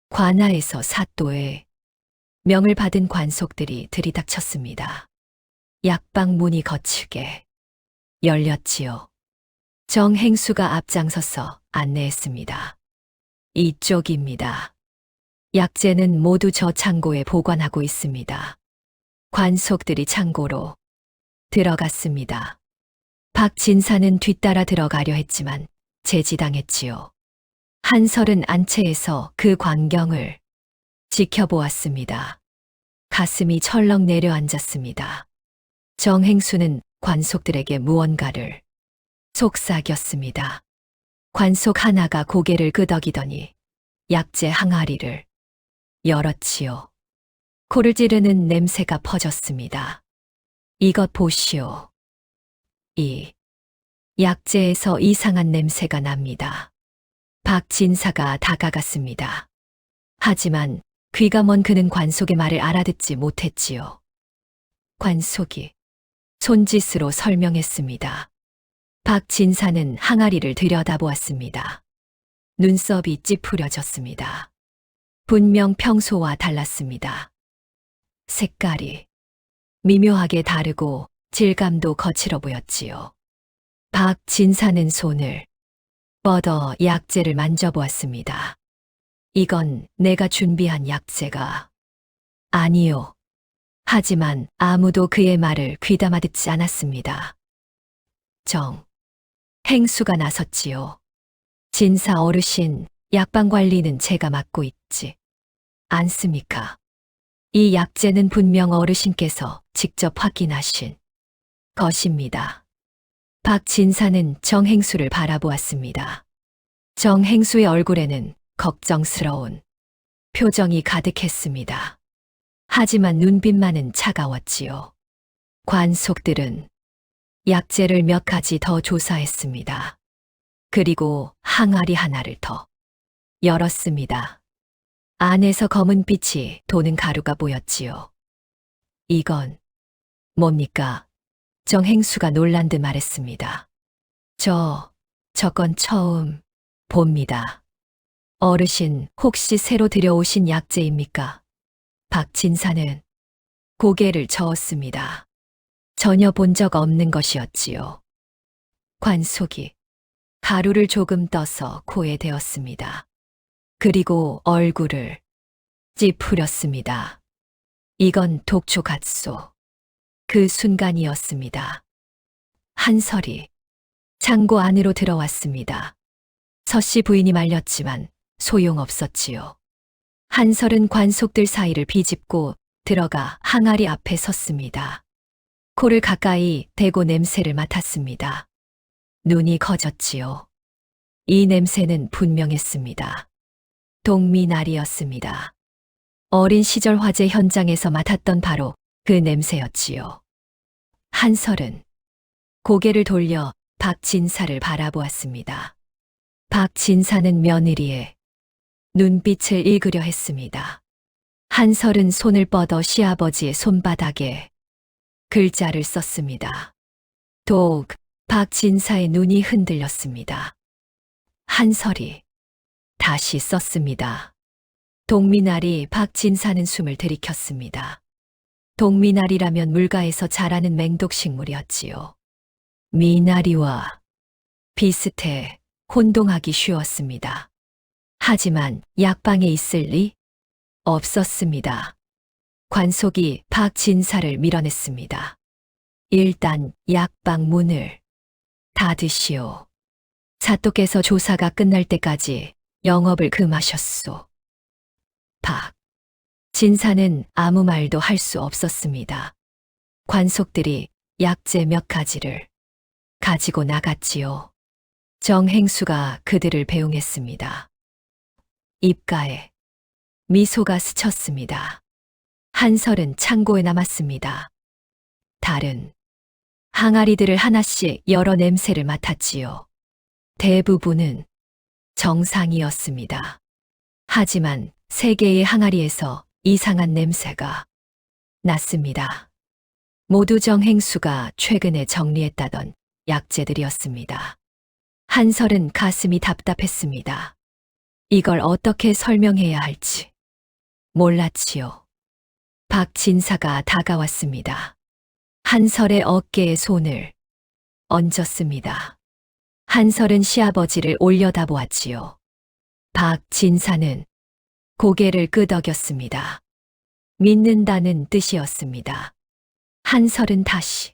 [SPEAKER 3] 관아에서 사또의 명을 받은 관속들이 들이닥쳤습니다. 약방 문이 거칠게 열렸지요. 정행수가 앞장서서 안내했습니다. 이쪽입니다. 약재는 모두 저 창고에 보관하고 있습니다. 관속들이 창고로 들어갔습니다. 박진사는 뒤따라 들어가려 했지만 제지당했지요. 한설은 안채에서 그 광경을 지켜보았습니다. 가슴이 철렁 내려앉았습니다. 정행수는 관속들에게 무언가를 속삭였습니다. 관속 하나가 고개를 끄덕이더니 약재 항아리를 열었지요. 코를 찌르는 냄새가 퍼졌습니다. 이것 보시오. 이 약재에서 이상한 냄새가 납니다. 박진사가 다가갔습니다. 하지만 귀가 먼 그는 관속의 말을 알아듣지 못했지요. 관속이 손짓으로 설명했습니다. 박진사는 항아리를 들여다보았습니다. 눈썹이 찌푸려졌습니다. 분명 평소와 달랐습니다. 색깔이 미묘하게 다르고 질감도 거칠어 보였지요. 박진사는 손을 뻗어 약재를 만져보았습니다. 이건 내가 준비한 약재가 아니요. 하지만 아무도 그의 말을 귀담아 듣지 않았습니다. 행수가 나섰지요. 진사 어르신, 약방 관리는 제가 맡고 있지 않습니까? 이 약재는 분명 어르신께서 직접 확인하신 것입니다. 박진사는 정행수를 바라보았습니다. 정행수의 얼굴에는 걱정스러운 표정이 가득했습니다. 하지만 눈빛만은 차가웠지요. 관속들은 약재를 몇 가지 더 조사했습니다. 그리고 항아리 하나를 더 열었습니다. 안에서 검은 빛이 도는 가루가 보였지요. 이건 뭡니까? 정행수가 놀란 듯 말했습니다. 저건 처음 봅니다. 어르신, 혹시 새로 들여오신 약재입니까? 박진사는 고개를 저었습니다. 전혀 본 적 없는 것이었지요. 관속이 가루를 조금 떠서 코에 대었습니다. 그리고 얼굴을 찌푸렸습니다. 이건 독초 갓소. 그 순간이었습니다. 한설이 창고 안으로 들어왔습니다. 서씨 부인이 말렸지만 소용없었지요. 한설은 관속들 사이를 비집고 들어가 항아리 앞에 섰습니다. 코를 가까이 대고 냄새를 맡았습니다. 눈이 커졌지요. 이 냄새는 분명했습니다. 동미나리였습니다. 어린 시절 화재 현장에서 맡았던 바로 그 냄새였지요. 한설은 고개를 돌려 박진사를 바라보았습니다. 박진사는 며느리의 눈빛을 읽으려 했습니다. 한설은 손을 뻗어 시아버지의 손바닥에 글자를 썼습니다. 독, 박진사의 눈이 흔들렸습니다. 한설이 다시 썼습니다. 동미나리. 박진사는 숨을 들이켰습니다. 동미나리라면 물가에서 자라는 맹독식물이었지요. 미나리와 비슷해 혼동하기 쉬웠습니다. 하지만 약방에 있을 리 없었습니다. 관속이 박진사를 밀어냈습니다. 일단 약방 문을 닫으시오. 사또께서 조사가 끝날 때까지 영업을 금하셨소. 박진사는 아무 말도 할 수 없었습니다. 관속들이 약재 몇 가지를 가지고 나갔지요. 정행수가 그들을 배웅했습니다. 입가에 미소가 스쳤습니다. 한설은 창고에 남았습니다. 다른 항아리들을 하나씩 열어 냄새를 맡았지요. 대부분은 정상이었습니다. 하지만 3개의 항아리에서 이상한 냄새가 났습니다. 모두 정행수가 최근에 정리했다던 약재들이었습니다. 한설은 가슴이 답답했습니다. 이걸 어떻게 설명해야 할지 몰랐지요. 박진사가 다가왔습니다. 한설의 어깨에 손을 얹었습니다. 한설은 시아버지를 올려다보았지요. 박진사는 고개를 끄덕였습니다. 믿는다는 뜻이었습니다. 한설은 다시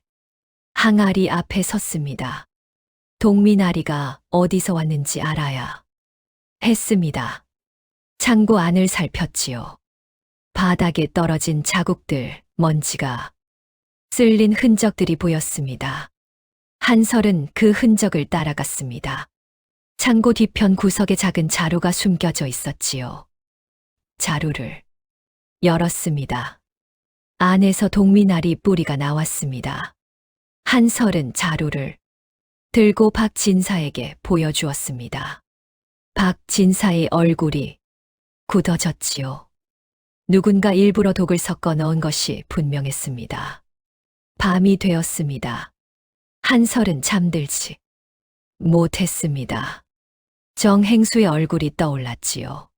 [SPEAKER 3] 항아리 앞에 섰습니다. 동미나리가 어디서 왔는지 알아야 했습니다. 창고 안을 살폈지요. 바닥에 떨어진 자국들, 먼지가 쓸린 흔적들이 보였습니다. 한설은 그 흔적을 따라갔습니다. 창고 뒤편 구석에 작은 자루가 숨겨져 있었지요. 자루를 열었습니다. 안에서 동미나리 뿌리가 나왔습니다. 한설은 자루를 들고 박진사에게 보여주었습니다. 박진사의 얼굴이 굳어졌지요. 누군가 일부러 독을 섞어 넣은 것이 분명했습니다. 밤이 되었습니다. 한설은 잠들지 못했습니다. 정행수의 얼굴이 떠올랐지요.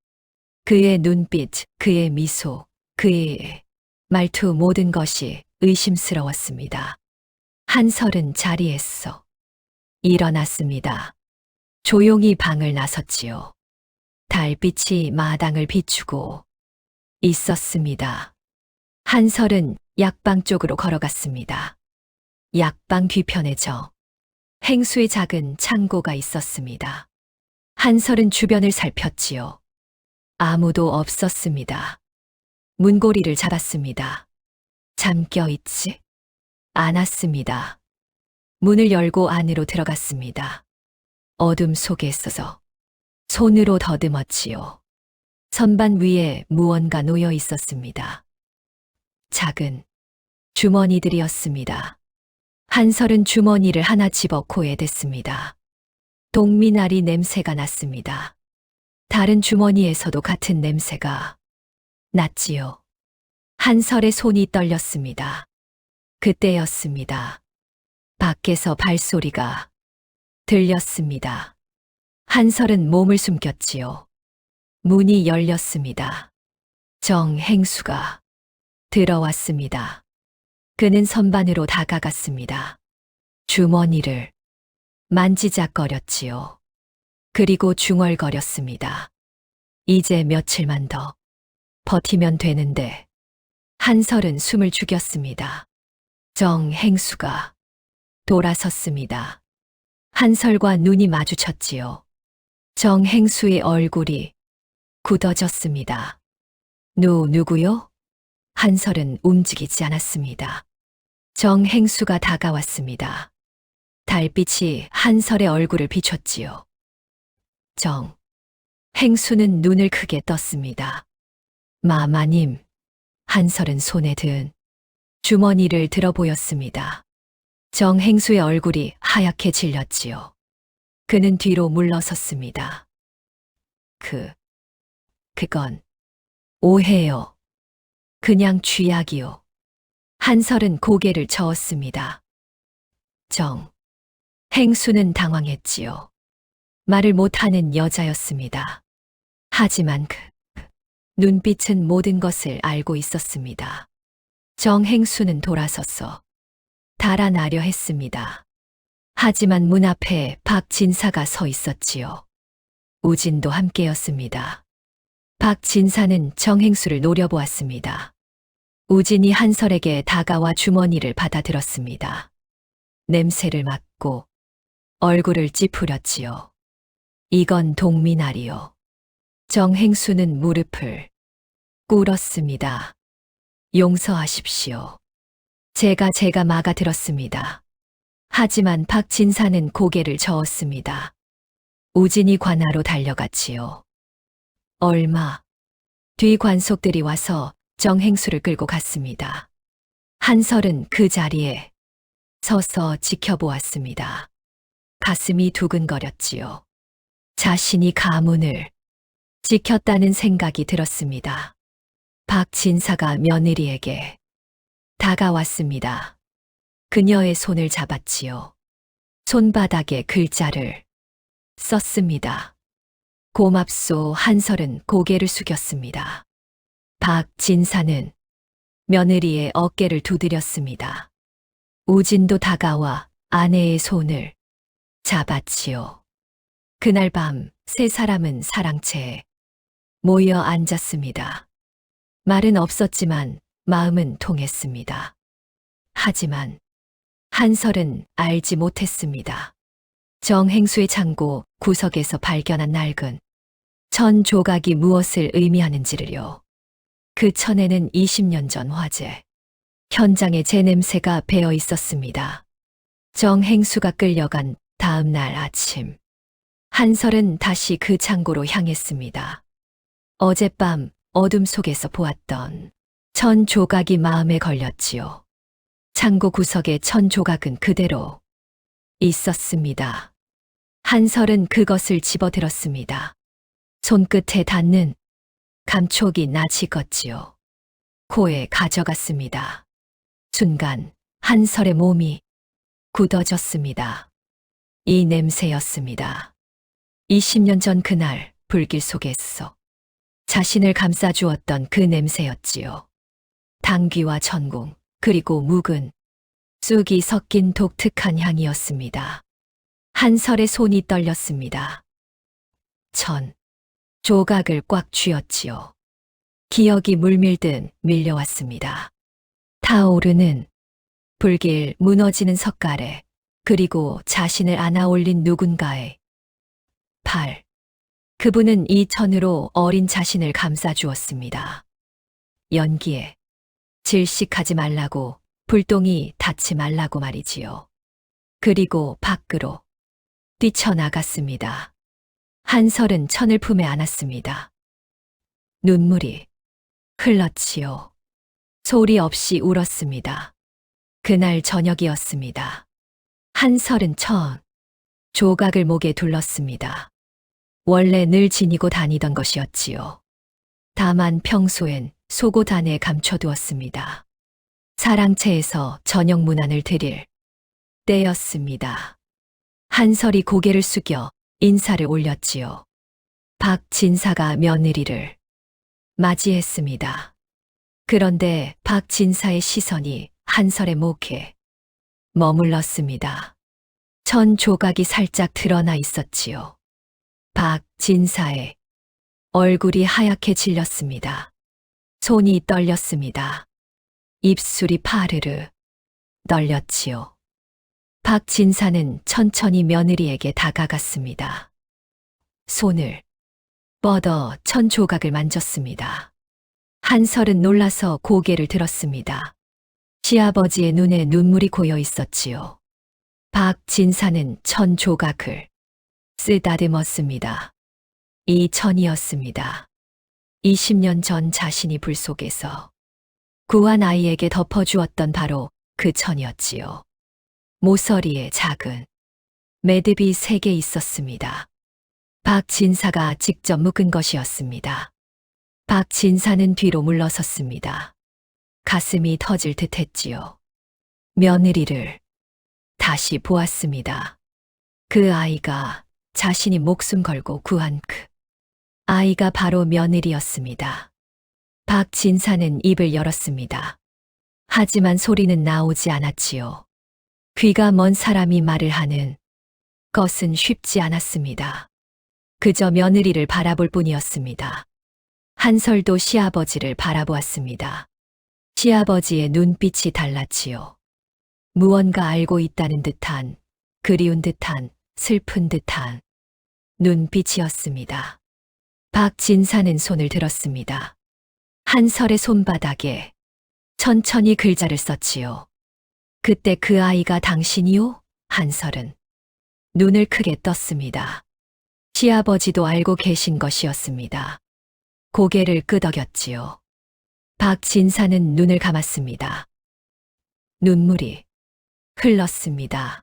[SPEAKER 3] 그의 눈빛, 그의 미소, 그의 말투, 모든 것이 의심스러웠습니다. 한설은 자리에서 일어났습니다. 조용히 방을 나섰지요. 달빛이 마당을 비추고 있었습니다. 한설은 약방 쪽으로 걸어갔습니다. 약방 뒤편에 행수의 작은 창고가 있었습니다. 한설은 주변을 살폈지요. 아무도 없었습니다. 문고리를 잡았습니다. 잠겨 있지 않았습니다. 문을 열고 안으로 들어갔습니다. 어둠 속에 있어서 손으로 더듬었지요. 선반 위에 무언가 놓여 있었습니다. 작은 주머니들이었습니다. 한설은 주머니를 하나 집어 코에 댔습니다. 동미나리 냄새가 났습니다. 다른 주머니에서도 같은 냄새가 났지요. 한설의 손이 떨렸습니다. 그때였습니다. 밖에서 발소리가 들렸습니다. 한설은 몸을 숨겼지요. 문이 열렸습니다. 정행수가 들어왔습니다. 그는 선반으로 다가갔습니다. 주머니를 만지작거렸지요. 그리고 중얼거렸습니다. 이제 며칠만 더 버티면 되는데. 한설은 숨을 죽였습니다. 정행수가 돌아섰습니다. 한설과 눈이 마주쳤지요. 정행수의 얼굴이 굳어졌습니다. 누구요? 한설은 움직이지 않았습니다. 정행수가 다가왔습니다. 달빛이 한설의 얼굴을 비췄지요. 정행수는 눈을 크게 떴습니다. 마마님. 한설은 손에 든 주머니를 들어 보였습니다. 정행수의 얼굴이 하얗게 질렸지요. 그는 뒤로 물러섰습니다. 그건 오해요. 그냥 쥐약이요. 한설은 고개를 저었습니다. 정행수는 당황했지요. 말을 못하는 여자였습니다. 하지만 눈빛은 모든 것을 알고 있었습니다. 정행수는 돌아서서 달아나려 했습니다. 하지만 문 앞에 박진사가 서 있었지요. 우진도 함께였습니다. 박진사는 정행수를 노려보았습니다. 우진이 한설에게 다가와 주머니를 받아들었습니다. 냄새를 맡고 얼굴을 찌푸렸지요. 이건 동미나리요. 정행수는 무릎을 꿇었습니다. 용서하십시오. 제가 막아들었습니다. 하지만 박진사는 고개를 저었습니다. 우진이 관하로 달려갔지요. 얼마 뒤 관속들이 와서 정행수를 끌고 갔습니다. 한설은 그 자리에 서서 지켜보았습니다. 가슴이 두근거렸지요. 자신이 가문을 지켰다는 생각이 들었습니다. 박진사가 며느리에게 다가왔습니다. 그녀의 손을 잡았지요. 손바닥에 글자를 썼습니다. 고맙소. 한설은 고개를 숙였습니다. 박진사는 며느리의 어깨를 두드렸습니다. 우진도 다가와 아내의 손을 잡았지요. 그날 밤 세 사람은 사랑채에 모여 앉았습니다. 말은 없었지만 마음은 통했습니다. 하지만 한설은 알지 못했습니다. 정행수의 창고 구석에서 발견한 낡은 천 조각이 무엇을 의미하는지를요. 그 천에는 20년 전 화재 현장에 제 냄새가 배어 있었습니다. 정행수가 끌려간 다음 날 아침, 한설은 다시 그 창고로 향했습니다. 어젯밤 어둠 속에서 보았던 천 조각이 마음에 걸렸지요. 창고 구석에 천 조각은 그대로 있었습니다. 한설은 그것을 집어들었습니다. 손끝에 닿는 감촉이 낯이 걷지요. 코에 가져갔습니다. 순간 한설의 몸이 굳어졌습니다. 이 냄새였습니다. 20년 전 그날 불길 속에서 자신을 감싸주었던 그 냄새였지요. 당귀와 전공, 그리고 묵은 쑥이 섞인 독특한 향이었습니다. 한설의 손이 떨렸습니다. 천 조각을 꽉 쥐었지요. 기억이 물밀듯 밀려왔습니다. 타오르는 불길, 무너지는 석가래, 그리고 자신을 안아 올린 누군가의 팔. 그분은 이 천으로 어린 자신을 감싸주었습니다. 연기에 질식하지 말라고, 불똥이 닿지 말라고 말이지요. 그리고 밖으로 뛰쳐나갔습니다. 한설은 천을 품에 안았습니다. 눈물이 흘렀지요. 소리 없이 울었습니다. 그날 저녁이었습니다. 한설은 천 조각을 목에 둘렀습니다. 원래 늘 지니고 다니던 것이었지요. 다만 평소엔 속옷 안에 감춰두었습니다. 사랑채에서 저녁 문안을 드릴 때였습니다. 한설이 고개를 숙여 인사를 올렸지요. 박진사가 며느리를 맞이했습니다. 그런데 박진사의 시선이 한설의 목에 머물렀습니다. 천 조각이 살짝 드러나 있었지요. 박진사의 얼굴이 하얗게 질렸습니다. 손이 떨렸습니다. 입술이 파르르 떨렸지요. 박진사는 천천히 며느리에게 다가갔습니다. 손을 뻗어 천 조각을 만졌습니다. 한설은 놀라서 고개를 들었습니다. 시아버지의 눈에 눈물이 고여 있었지요. 박진사는 천 조각을 쓰다듬었습니다. 이 천이었습니다. 20년 전 자신이 불 속에서 구한 아이에게 덮어주었던 바로 그 천이었지요. 모서리에 작은 매듭이 3개 있었습니다. 박진사가 직접 묶은 것이었습니다. 박진사는 뒤로 물러섰습니다. 가슴이 터질 듯 했지요. 며느리를 다시 보았습니다. 그 아이가 자신이 목숨 걸고 구한 그 아이가 바로 며느리였습니다. 박진사는 입을 열었습니다. 하지만 소리는 나오지 않았지요. 귀가 먼 사람이 말을 하는 것은 쉽지 않았습니다. 그저 며느리를 바라볼 뿐이었습니다. 한설도 시아버지를 바라보았습니다. 시아버지의 눈빛이 달랐지요. 무언가 알고 있다는 듯한, 그리운 듯한, 슬픈 듯한 눈빛이었습니다. 박진사는 손을 들었습니다. 한설의 손바닥에 천천히 글자를 썼지요. 그때 그 아이가 당신이요? 한설은 눈을 크게 떴습니다. 시아버지도 알고 계신 것이었습니다. 고개를 끄덕였지요. 박진사는 눈을 감았습니다. 눈물이 흘렀습니다.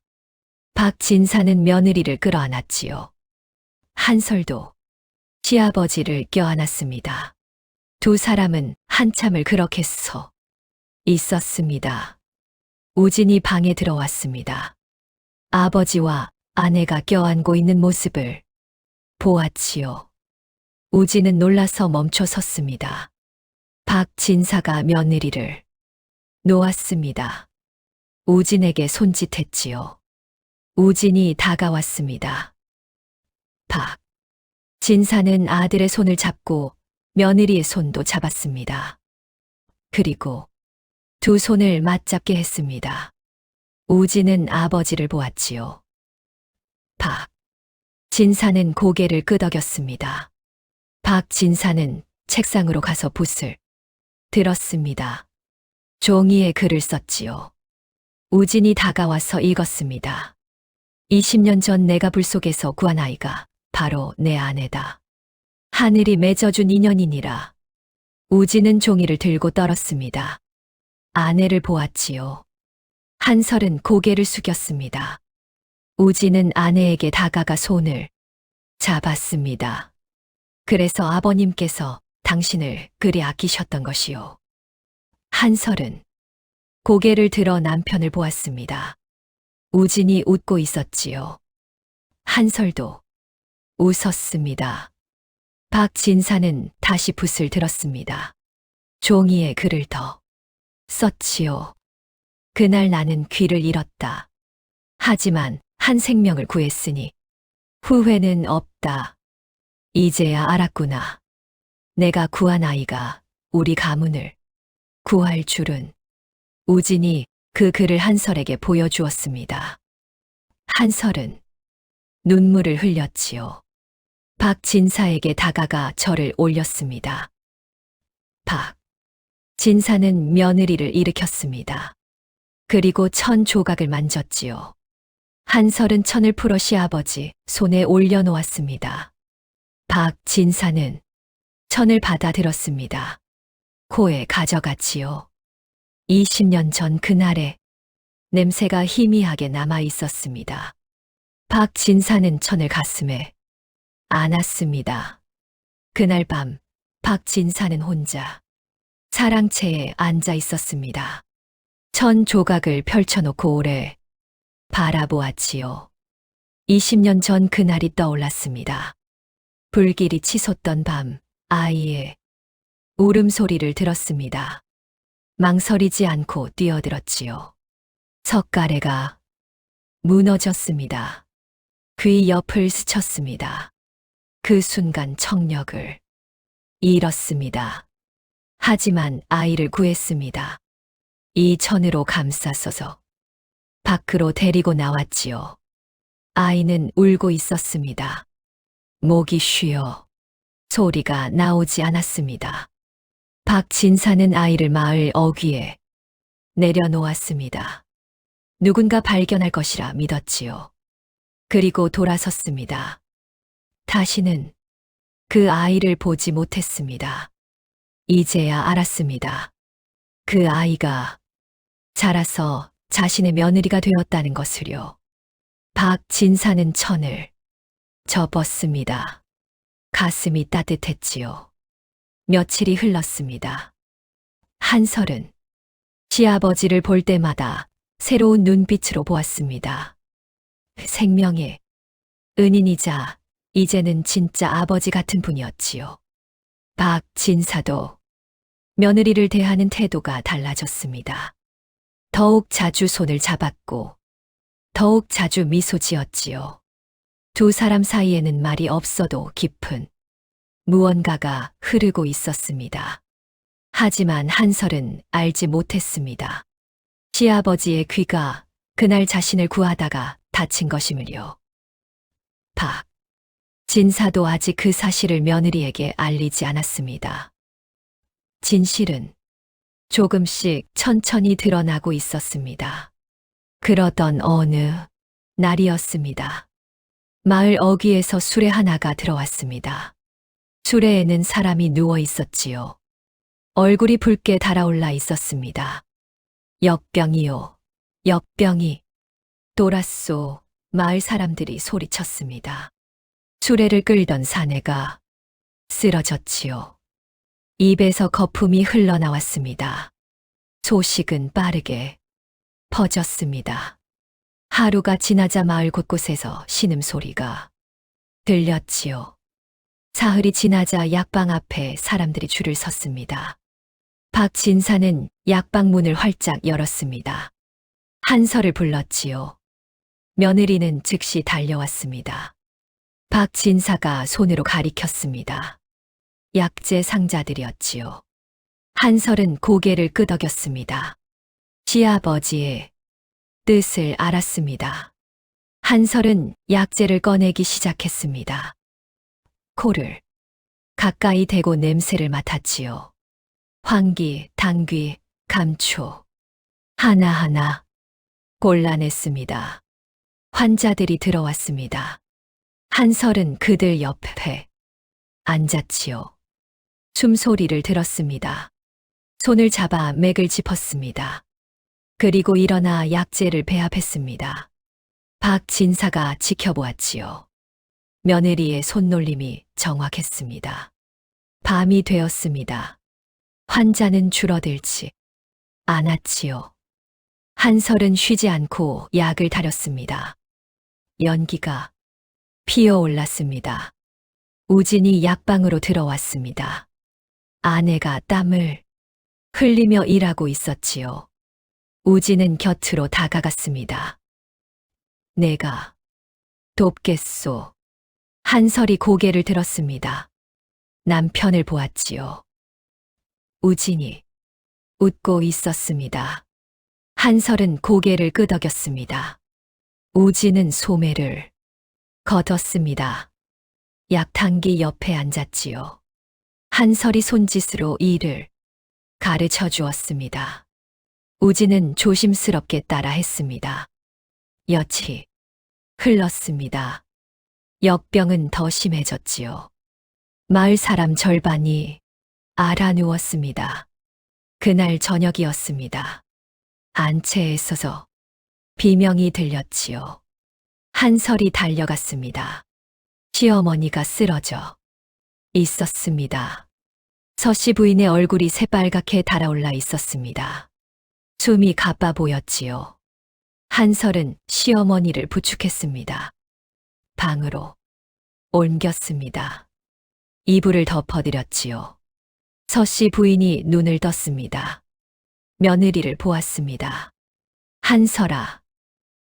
[SPEAKER 3] 박진사는 며느리를 끌어안았지요. 한설도 시아버지를 껴안았습니다. 두 사람은 한참을 그렇게 서 있었습니다. 우진이 방에 들어왔습니다. 아버지와 아내가 껴안고 있는 모습을 보았지요. 우진은 놀라서 멈춰 섰습니다. 박진사가 며느리를 놓았습니다. 우진에게 손짓했지요. 우진이 다가왔습니다. 박진사는 아들의 손을 잡고 며느리의 손도 잡았습니다. 그리고 두 손을 맞잡게 했습니다. 우진은 아버지를 보았지요. 박진사는 고개를 끄덕였습니다. 박진사는 책상으로 가서 붓을 들었습니다. 종이에 글을 썼지요. 우진이 다가와서 읽었습니다. 20년 전 내가 불 속에서 구한 아이가 바로 내 아내다. 하늘이 맺어준 인연이니라. 우진은 종이를 들고 떨었습니다. 아내를 보았지요. 한설은 고개를 숙였습니다. 우진은 아내에게 다가가 손을 잡았습니다. 그래서 아버님께서 당신을 그리 아끼셨던 것이요. 한설은 고개를 들어 남편을 보았습니다. 우진이 웃고 있었지요. 한설도 웃었습니다. 박진사는 다시 붓을 들었습니다. 종이에 글을 더 썼지요. 그날 나는 귀를 잃었다. 하지만 한 생명을 구했으니 후회는 없다. 이제야 알았구나. 내가 구한 아이가 우리 가문을 구할 줄은. 우진이 그 글을 한설에게 보여주었습니다. 한설은 눈물을 흘렸지요. 박진사에게 다가가 절을 올렸습니다. 진사는 며느리를 일으켰습니다. 그리고 천 조각을 만졌지요. 한설은 천을 풀어 시아버지 손에 올려놓았습니다. 박진사는 천을 받아들었습니다. 코에 가져갔지요. 20년 전 그날에 냄새가 희미하게 남아 있었습니다. 박진사는 천을 가슴에 안았습니다. 그날 밤 박진사는 혼자 사랑채에 앉아 있었습니다. 천 조각을 펼쳐놓고 오래 바라보았지요. 20년 전 그날이 떠올랐습니다. 불길이 치솟던 밤 아이의 울음소리를 들었습니다. 망설이지 않고 뛰어들었지요. 석가래가 무너졌습니다. 귀 옆을 스쳤습니다. 그 순간 청력을 잃었습니다. 하지만 아이를 구했습니다. 이 천으로 감싸서서 밖으로 데리고 나왔지요. 아이는 울고 있었습니다. 목이 쉬어 소리가 나오지 않았습니다. 박진사는 아이를 마을 어귀에 내려놓았습니다. 누군가 발견할 것이라 믿었지요. 그리고 돌아섰습니다. 다시는 그 아이를 보지 못했습니다. 이제야 알았습니다. 그 아이가 자라서 자신의 며느리가 되었다는 것을요. 박진사는 천을 접었습니다. 가슴이 따뜻했지요. 며칠이 흘렀습니다. 한설은 시아버지를 볼 때마다 새로운 눈빛으로 보았습니다. 생명의 은인이자 이제는 진짜 아버지 같은 분이었지요. 박진사도 며느리를 대하는 태도가 달라졌습니다. 더욱 자주 손을 잡았고 더욱 자주 미소 지었지요. 두 사람 사이에는 말이 없어도 깊은 무언가가 흐르고 있었습니다. 하지만 한설은 알지 못했습니다. 시아버지의 귀가 그날 자신을 구하다가 다친 것임을요. 진사도 아직 그 사실을 며느리에게 알리지 않았습니다. 진실은 조금씩 천천히 드러나고 있었습니다. 그러던 어느 날이었습니다. 마을 어귀에서 수레 하나가 들어왔습니다. 수레에는 사람이 누워 있었지요. 얼굴이 붉게 달아올라 있었습니다. 역병이요, 역병이. 돌았소. 마을 사람들이 소리쳤습니다. 수레를 끌던 사내가 쓰러졌지요. 입에서 거품이 흘러나왔습니다. 소식은 빠르게 퍼졌습니다. 하루가 지나자 마을 곳곳에서 신음소리가 들렸지요. 사흘이 지나자 약방 앞에 사람들이 줄을 섰습니다. 박진사는 약방 문을 활짝 열었습니다. 한설을 불렀지요. 며느리는 즉시 달려왔습니다. 박진사가 손으로 가리켰습니다. 약재 상자들이었지요. 한설은 고개를 끄덕였습니다. 시아버지의 뜻을 알았습니다. 한설은 약재를 꺼내기 시작했습니다. 코를 가까이 대고 냄새를 맡았지요. 황기, 당귀, 감초. 하나하나 골라냈습니다. 환자들이 들어왔습니다. 한설은 그들 옆에 앉았지요. 숨소리를 들었습니다. 손을 잡아 맥을 짚었습니다. 그리고 일어나 약재를 배합했습니다. 박진사가 지켜보았지요. 며느리의 손놀림이 정확했습니다. 밤이 되었습니다. 환자는 줄어들지 않았지요. 한설은 쉬지 않고 약을 다렸습니다. 연기가 피어올랐습니다. 우진이 약방으로 들어왔습니다. 아내가 땀을 흘리며 일하고 있었지요. 우진은 곁으로 다가갔습니다. 내가 돕겠소. 한설이 고개를 들었습니다. 남편을 보았지요. 우진이 웃고 있었습니다. 한설은 고개를 끄덕였습니다. 우진은 소매를 걷었습니다. 약탕기 옆에 앉았지요. 한설이 손짓으로 이를 가르쳐 주었습니다. 우지는 조심스럽게 따라 했습니다. 여치 흘렀습니다. 역병은 더 심해졌지요. 마을 사람 절반이 알아 누웠습니다. 그날 저녁이었습니다. 안채에 서서 비명이 들렸지요. 한설이 달려갔습니다. 시어머니가 쓰러져 있었습니다. 서씨 부인의 얼굴이 새빨갛게 달아올라 있었습니다. 숨이 가빠 보였지요. 한설은 시어머니를 부축했습니다. 방으로 옮겼습니다. 이불을 덮어드렸지요. 서씨 부인이 눈을 떴습니다. 며느리를 보았습니다. 한설아.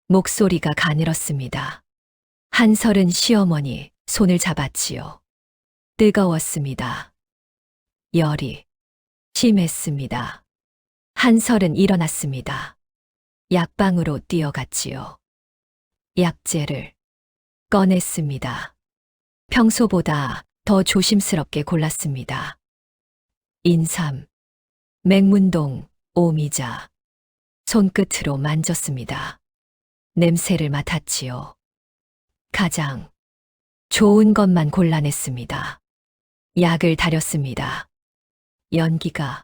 [SPEAKER 3] 목소리가 가늘었습니다. 한설은 시어머니 손을 잡았지요. 뜨거웠습니다. 열이 심했습니다. 한설은 일어났습니다. 약방으로 뛰어갔지요. 약재를 꺼냈습니다. 평소보다 더 조심스럽게 골랐습니다. 인삼, 맹문동, 오미자. 손끝으로 만졌습니다. 냄새를 맡았지요. 가장 좋은 것만 골라냈습니다. 약을 다렸습니다. 연기가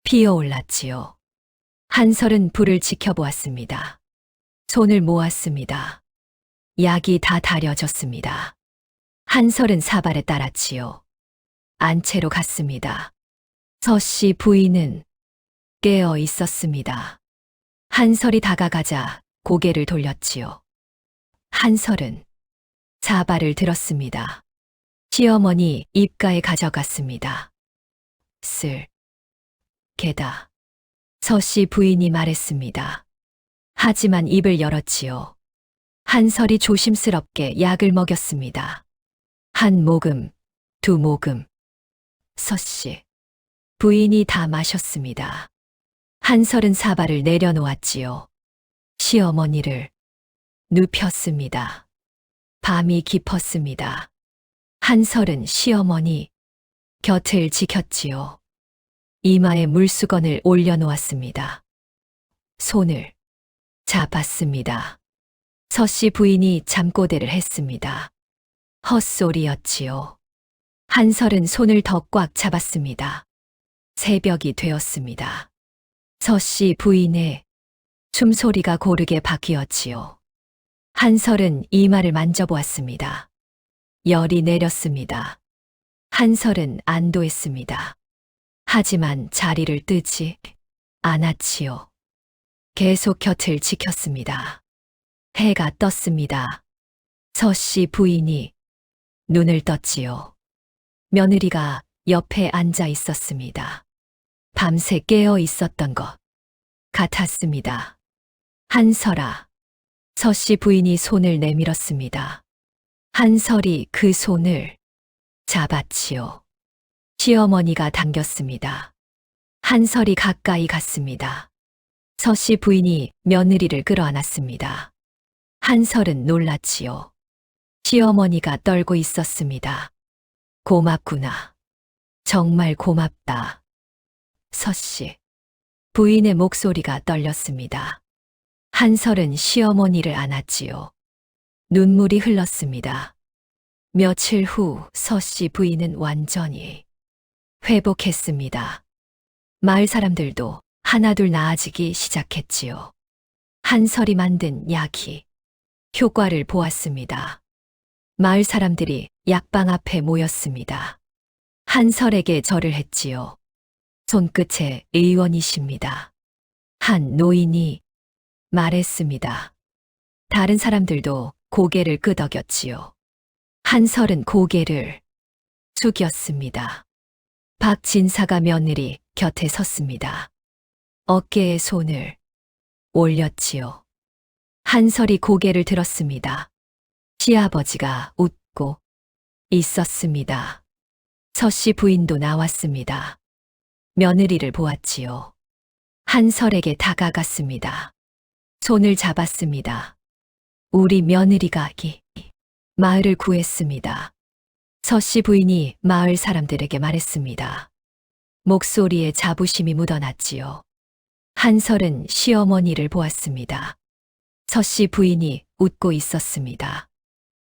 [SPEAKER 3] 피어올랐지요. 한설은 불을 지켜보았습니다. 손을 모았습니다. 약이 다 다려졌습니다. 한설은 사발에 따랐지요. 안채로 갔습니다. 서씨 부인은 깨어 있었습니다. 한설이 다가가자 고개를 돌렸지요. 한설은 사발을 들었습니다. 시어머니 입가에 가져갔습니다. 쓸 개다. 서씨 부인이 말했습니다. 하지만 입을 열었지요. 한설이 조심스럽게 약을 먹였습니다. 한 모금, 두 모금. 서씨 부인이 다 마셨습니다. 한설은 사발을 내려놓았지요. 시어머니를 눕혔습니다. 밤이 깊었습니다. 한설은 시어머니 곁을 지켰지요. 이마에 물수건을 올려놓았습니다. 손을 잡았습니다. 서씨 부인이 잠꼬대를 했습니다. 헛소리였지요. 한설은 손을 더 꽉 잡았습니다. 새벽이 되었습니다. 서씨 부인의 숨소리가 고르게 바뀌었지요. 한설은 이마를 만져보았습니다. 열이 내렸습니다. 한설은 안도했습니다. 하지만 자리를 뜨지 않았지요. 계속 곁을 지켰습니다. 해가 떴습니다. 서씨 부인이 눈을 떴지요. 며느리가 옆에 앉아 있었습니다. 밤새 깨어 있었던 것 같았습니다. 한설아. 서씨 부인이 손을 내밀었습니다. 한설이 그 손을 잡았지요. 시어머니가 당겼습니다. 한설이 가까이 갔습니다. 서씨 부인이 며느리를 끌어안았습니다. 한설은 놀랐지요. 시어머니가 떨고 있었습니다. 고맙구나. 정말 고맙다. 서씨. 부인의 목소리가 떨렸습니다. 한설은 시어머니를 안았지요. 눈물이 흘렀습니다. 며칠 후 서씨 부인은 완전히 회복했습니다. 마을 사람들도 하나둘 나아지기 시작했지요. 한설이 만든 약이 효과를 보았습니다. 마을 사람들이 약방 앞에 모였습니다. 한설에게 절을 했지요. 손끝에 의원이십니다. 한 노인이 말했습니다. 다른 사람들도 고개를 끄덕였지요. 한설은 고개를 숙였습니다. 박진사가 며느리 곁에 섰습니다. 어깨에 손을 올렸지요. 한설이 고개를 들었습니다. 시아버지가 웃고 있었습니다. 서씨 부인도 나왔습니다. 며느리를 보았지요. 한설에게 다가갔습니다. 손을 잡았습니다. 우리 며느리가 이 마을을 구했습니다. 서씨 부인이 마을 사람들에게 말했습니다. 목소리에 자부심이 묻어났지요. 한설은 시어머니를 보았습니다. 서씨 부인이 웃고 있었습니다.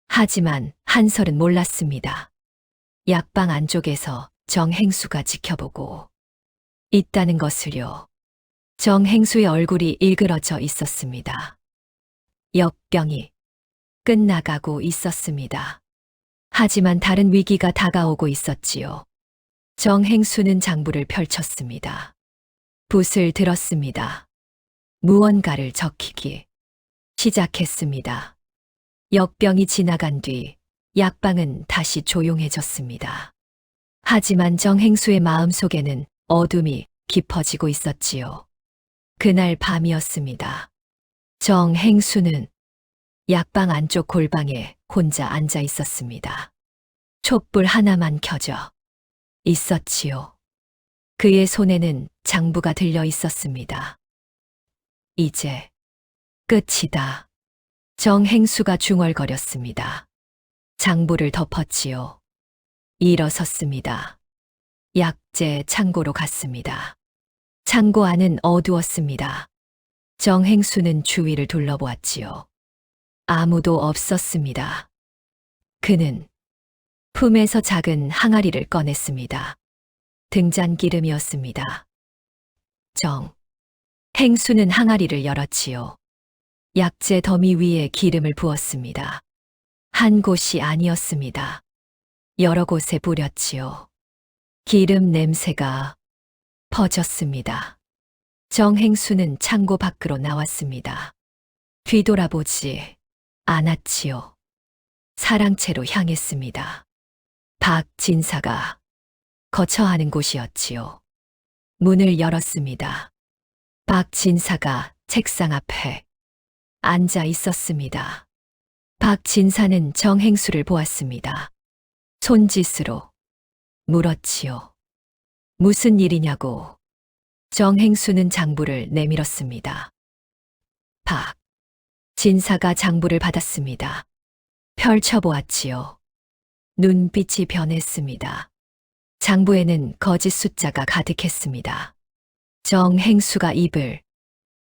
[SPEAKER 3] 하지만 한설은 몰랐습니다. 약방 안쪽에서 정행수가 지켜보고 있다는 것을요. 정행수의 얼굴이 일그러져 있었습니다. 역병이 끝나가고 있었습니다. 하지만 다른 위기가 다가오고 있었지요. 정행수는 장부를 펼쳤습니다. 붓을 들었습니다. 무언가를 적히기 시작했습니다. 역병이 지나간 뒤 약방은 다시 조용해졌습니다. 하지만 정행수의 마음속에는 어둠이 깊어지고 있었지요. 그날 밤이었습니다. 정행수는 약방 안쪽 골방에 혼자 앉아 있었습니다. 촛불 하나만 켜져 있었지요. 그의 손에는 장부가 들려 있었습니다. 이제 끝이다. 정행수가 중얼거렸습니다. 장부를 덮었지요. 일어섰습니다. 약재 창고로 갔습니다. 창고 안은 어두웠습니다. 정행수는 주위를 둘러보았지요. 아무도 없었습니다. 그는 품에서 작은 항아리를 꺼냈습니다. 등잔기름이었습니다. 행수는 항아리를 열었지요. 약재 더미 위에 기름을 부었습니다. 한 곳이 아니었습니다. 여러 곳에 뿌렸지요. 기름 냄새가 퍼졌습니다. 정행수는 창고 밖으로 나왔습니다. 뒤돌아보지 않았지요. 사랑채로 향했습니다. 박진사가 거처하는 곳이었지요. 문을 열었습니다. 박진사가 책상 앞에 앉아 있었습니다. 박진사는 정행수를 보았습니다. 손짓으로 물었지요. 무슨 일이냐고. 정행수는 장부를 내밀었습니다. 박진사가 장부를 받았습니다. 펼쳐보았지요. 눈빛이 변했습니다. 장부에는 거짓 숫자가 가득했습니다. 정행수가 입을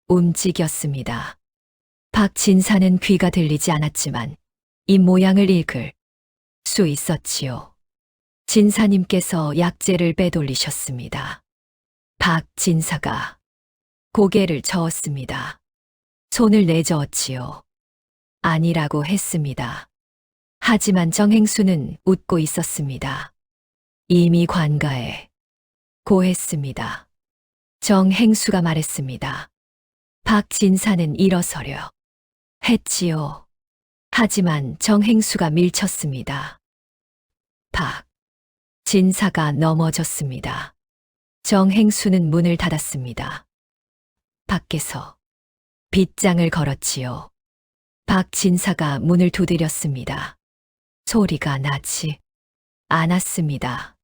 [SPEAKER 3] 움직였습니다. 박진사는 귀가 들리지 않았지만 이 모양을 읽을 수 있었지요. 진사님께서 약재를 빼돌리셨습니다. 박진사가 고개를 저었습니다. 손을 내저었지요. 아니라고 했습니다. 하지만 정행수는 웃고 있었습니다. 이미 관가에 고했습니다. 정행수가 말했습니다. 박진사는 일어서려 했지요. 하지만 정행수가 밀쳤습니다. 박진사가 넘어졌습니다. 정행수는 문을 닫았습니다. 밖에서 빗장을 걸었지요. 박진사가 문을 두드렸습니다. 소리가 나지 않았습니다.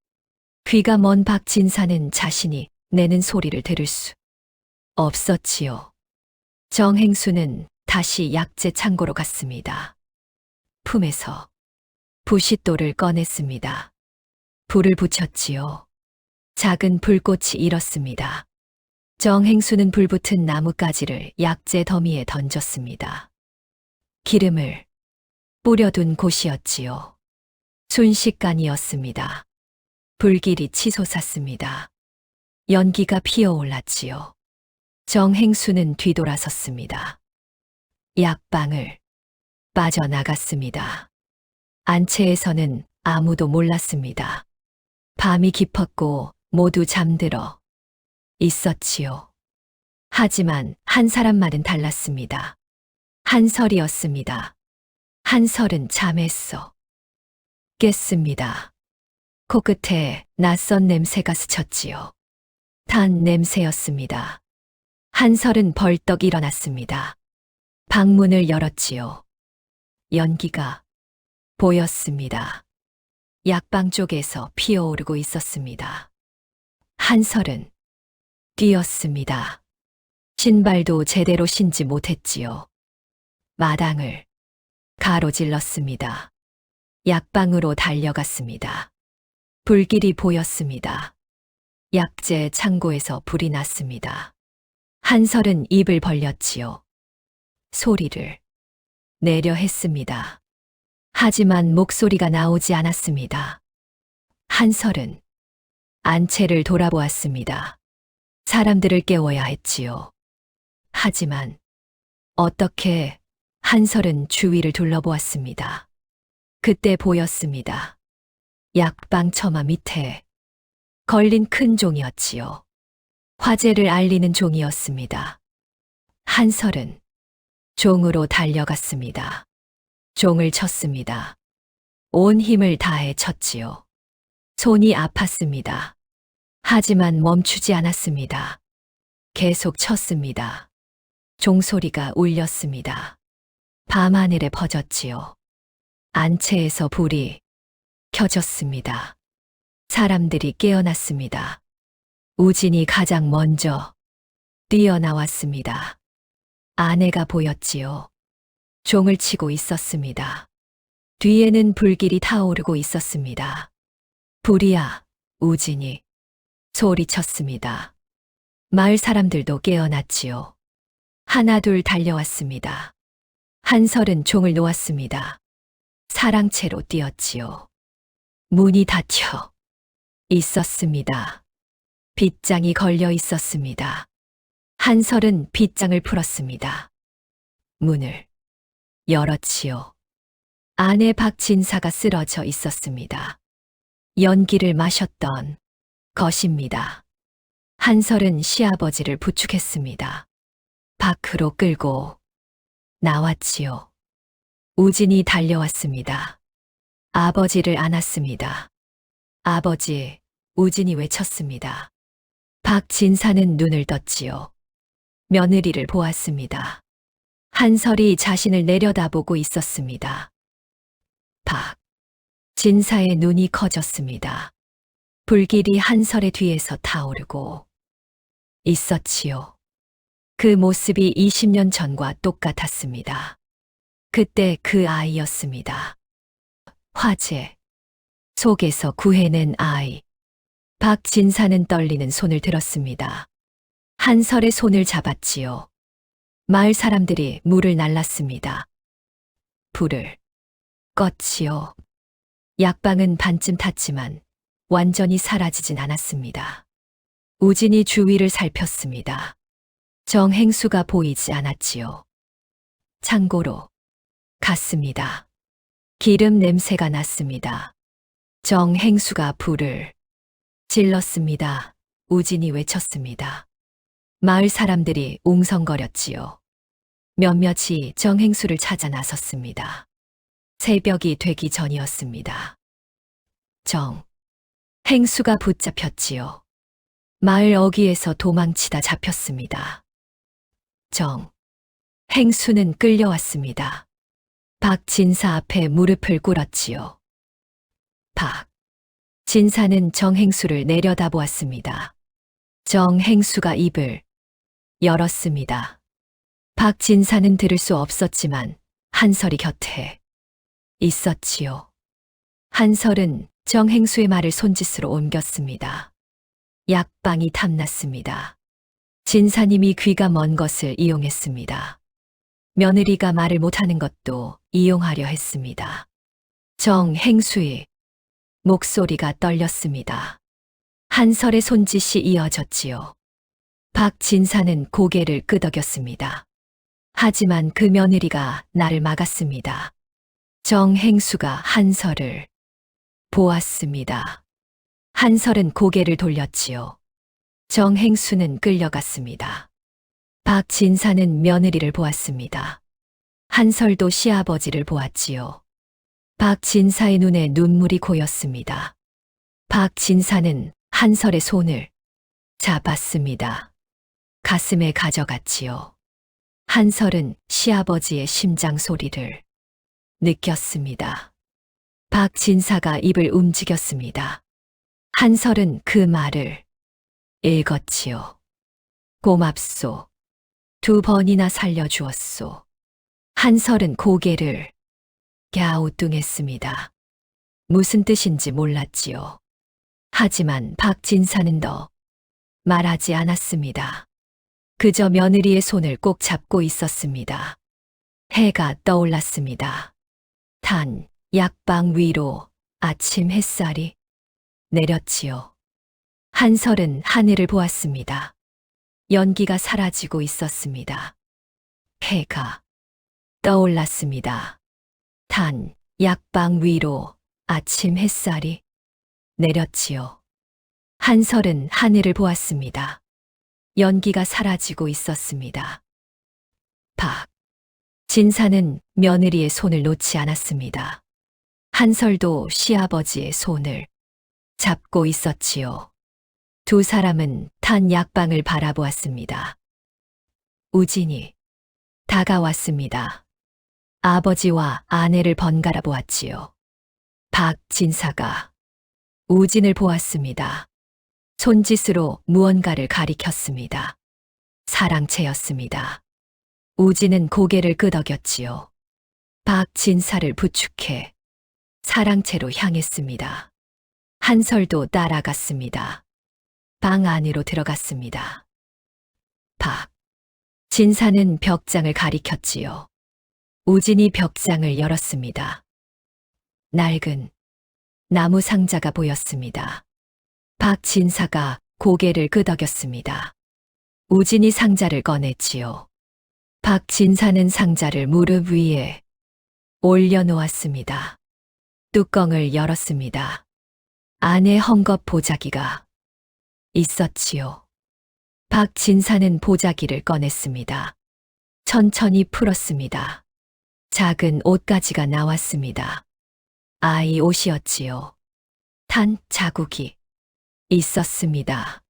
[SPEAKER 3] 귀가 먼 박진사는 자신이 내는 소리를 들을 수 없었지요. 정행수는 다시 약재 창고로 갔습니다. 품에서 부싯돌을 꺼냈습니다. 불을 붙였지요. 작은 불꽃이 일었습니다. 정행수는 불붙은 나뭇가지를 약재 더미에 던졌습니다. 기름을 뿌려둔 곳이었지요. 순식간이었습니다. 불길이 치솟았습니다. 연기가 피어올랐지요. 정행수는 뒤돌아섰습니다. 약방을 빠져나갔습니다. 안채에서는 아무도 몰랐습니다. 밤이 깊었고 모두 잠들어 있었지요. 하지만 한 사람만은 달랐습니다. 한설이었습니다. 한설은 잠에서 깼습니다. 코끝에 낯선 냄새가 스쳤지요. 탄 냄새였습니다. 한설은 벌떡 일어났습니다. 방문을 열었지요. 연기가 보였습니다. 약방 쪽에서 피어오르고 있었습니다. 한설은 뛰었습니다. 신발도 제대로 신지 못했지요. 마당을 가로질렀습니다. 약방으로 달려갔습니다. 불길이 보였습니다. 약재 창고에서 불이 났습니다. 한설은 입을 벌렸지요. 소리를 내려 했습니다. 하지만 목소리가 나오지 않았습니다. 한설은 안채를 돌아보았습니다. 사람들을 깨워야 했지요. 하지만 어떻게 한설은 주위를 둘러보았습니다. 그때 보였습니다. 약방 처마 밑에 걸린 큰 종이었지요. 화재를 알리는 종이었습니다. 한설은 종으로 달려갔습니다. 종을 쳤습니다. 온 힘을 다해 쳤지요. 손이 아팠습니다. 하지만 멈추지 않았습니다. 계속 쳤습니다. 종소리가 울렸습니다. 밤하늘에 퍼졌지요. 안채에서 불이 켜졌습니다. 사람들이 깨어났습니다. 우진이 가장 먼저 뛰어나왔습니다. 아내가 보였지요. 종을 치고 있었습니다. 뒤에는 불길이 타오르고 있었습니다. 불이야, 우진이 소리쳤습니다. 마을 사람들도 깨어났지요. 하나둘 달려왔습니다. 한설은 종을 놓았습니다. 사랑채로 뛰었지요. 문이 닫혀 있었습니다. 빗장이 걸려 있었습니다. 한설은 빗장을 풀었습니다. 문을 열었지요. 안에 박진사가 쓰러져 있었습니다. 연기를 마셨던 것입니다. 한설은 시아버지를 부축했습니다. 밖으로 끌고 나왔지요. 우진이 달려왔습니다. 아버지를 안았습니다. 아버지, 우진이 외쳤습니다. 박진사는 눈을 떴지요. 며느리를 보았습니다. 한설이 자신을 내려다보고 있었습니다. 진사의 눈이 커졌습니다. 불길이 한설의 뒤에서 타오르고 있었지요. 그 모습이 20년 전과 똑같았습니다. 그때 그 아이였습니다. 화재 속에서 구해낸 아이. 박진사는 떨리는 손을 들었습니다. 한설의 손을 잡았지요. 마을 사람들이 물을 날랐습니다. 불을 껐지요. 약방은 반쯤 탔지만 완전히 사라지진 않았습니다. 우진이 주위를 살폈습니다. 정행수가 보이지 않았지요. 창고로 갔습니다. 기름 냄새가 났습니다. 정행수가 불을 질렀습니다. 우진이 외쳤습니다. 마을 사람들이 웅성거렸지요. 몇몇이 정행수를 찾아 나섰습니다. 새벽이 되기 전이었습니다. 행수가 붙잡혔지요. 마을 어귀에서 도망치다 잡혔습니다. 행수는 끌려왔습니다. 박진사 앞에 무릎을 꿇었지요. 진사는 정행수를 내려다보았습니다. 정행수가 입을 열었습니다. 박진사는 들을 수 없었지만 한설이 곁에 있었지요. 한설은 정행수의 말을 손짓으로 옮겼습니다. 약방이 탐났습니다. 진사님이 귀가 먼 것을 이용했습니다. 며느리가 말을 못하는 것도 이용하려 했습니다. 정행수의 목소리가 떨렸습니다. 한설의 손짓이 이어졌지요. 박진사는 고개를 끄덕였습니다. 하지만 그 며느리가 나를 막았습니다. 정행수가 한설을 보았습니다. 한설은 고개를 돌렸지요. 정행수는 끌려갔습니다. 박진사는 며느리를 보았습니다. 한설도 시아버지를 보았지요. 박진사의 눈에 눈물이 고였습니다. 박진사는 한설의 손을 잡았습니다. 가슴에 가져갔지요. 한설은 시아버지의 심장 소리를 느꼈습니다. 박진사가 입을 움직였습니다. 한설은 그 말을 읽었지요. 고맙소. 2번이나 살려주었소. 한설은 고개를 갸우뚱했습니다. 무슨 뜻인지 몰랐지요. 하지만 박진사는 더 말하지 않았습니다. 그저 며느리의 손을 꼭 잡고 있었습니다. 해가 떠올랐습니다. 단, 약방 위로 아침 햇살이 내렸지요. 한설은 하늘을 보았습니다. 연기가 사라지고 있었습니다. 해가 떠올랐습니다. 단, 약방 위로 아침 햇살이 내렸지요. 한설은 하늘을 보았습니다. 연기가 사라지고 있었습니다. 진사는 며느리의 손을 놓지 않았습니다. 한설도 시아버지의 손을 잡고 있었지요. 두 사람은 탄 약방을 바라보았습니다. 우진이 다가왔습니다. 아버지와 아내를 번갈아 보았지요. 박진사가 우진을 보았습니다. 손짓으로 무언가를 가리켰습니다. 사랑채였습니다. 우진은 고개를 끄덕였지요. 박진사를 부축해 사랑채로 향했습니다. 한설도 따라갔습니다. 방 안으로 들어갔습니다. 진사는 벽장을 가리켰지요. 우진이 벽장을 열었습니다. 낡은 나무 상자가 보였습니다. 박진사가 고개를 끄덕였습니다. 우진이 상자를 꺼냈지요. 박진사는 상자를 무릎 위에 올려놓았습니다. 뚜껑을 열었습니다. 안에 헝겊 보자기가 있었지요. 박진사는 보자기를 꺼냈습니다. 천천히 풀었습니다. 작은 옷가지가 나왔습니다. 아이 옷이었지요. 탄 자국이 있었습니다.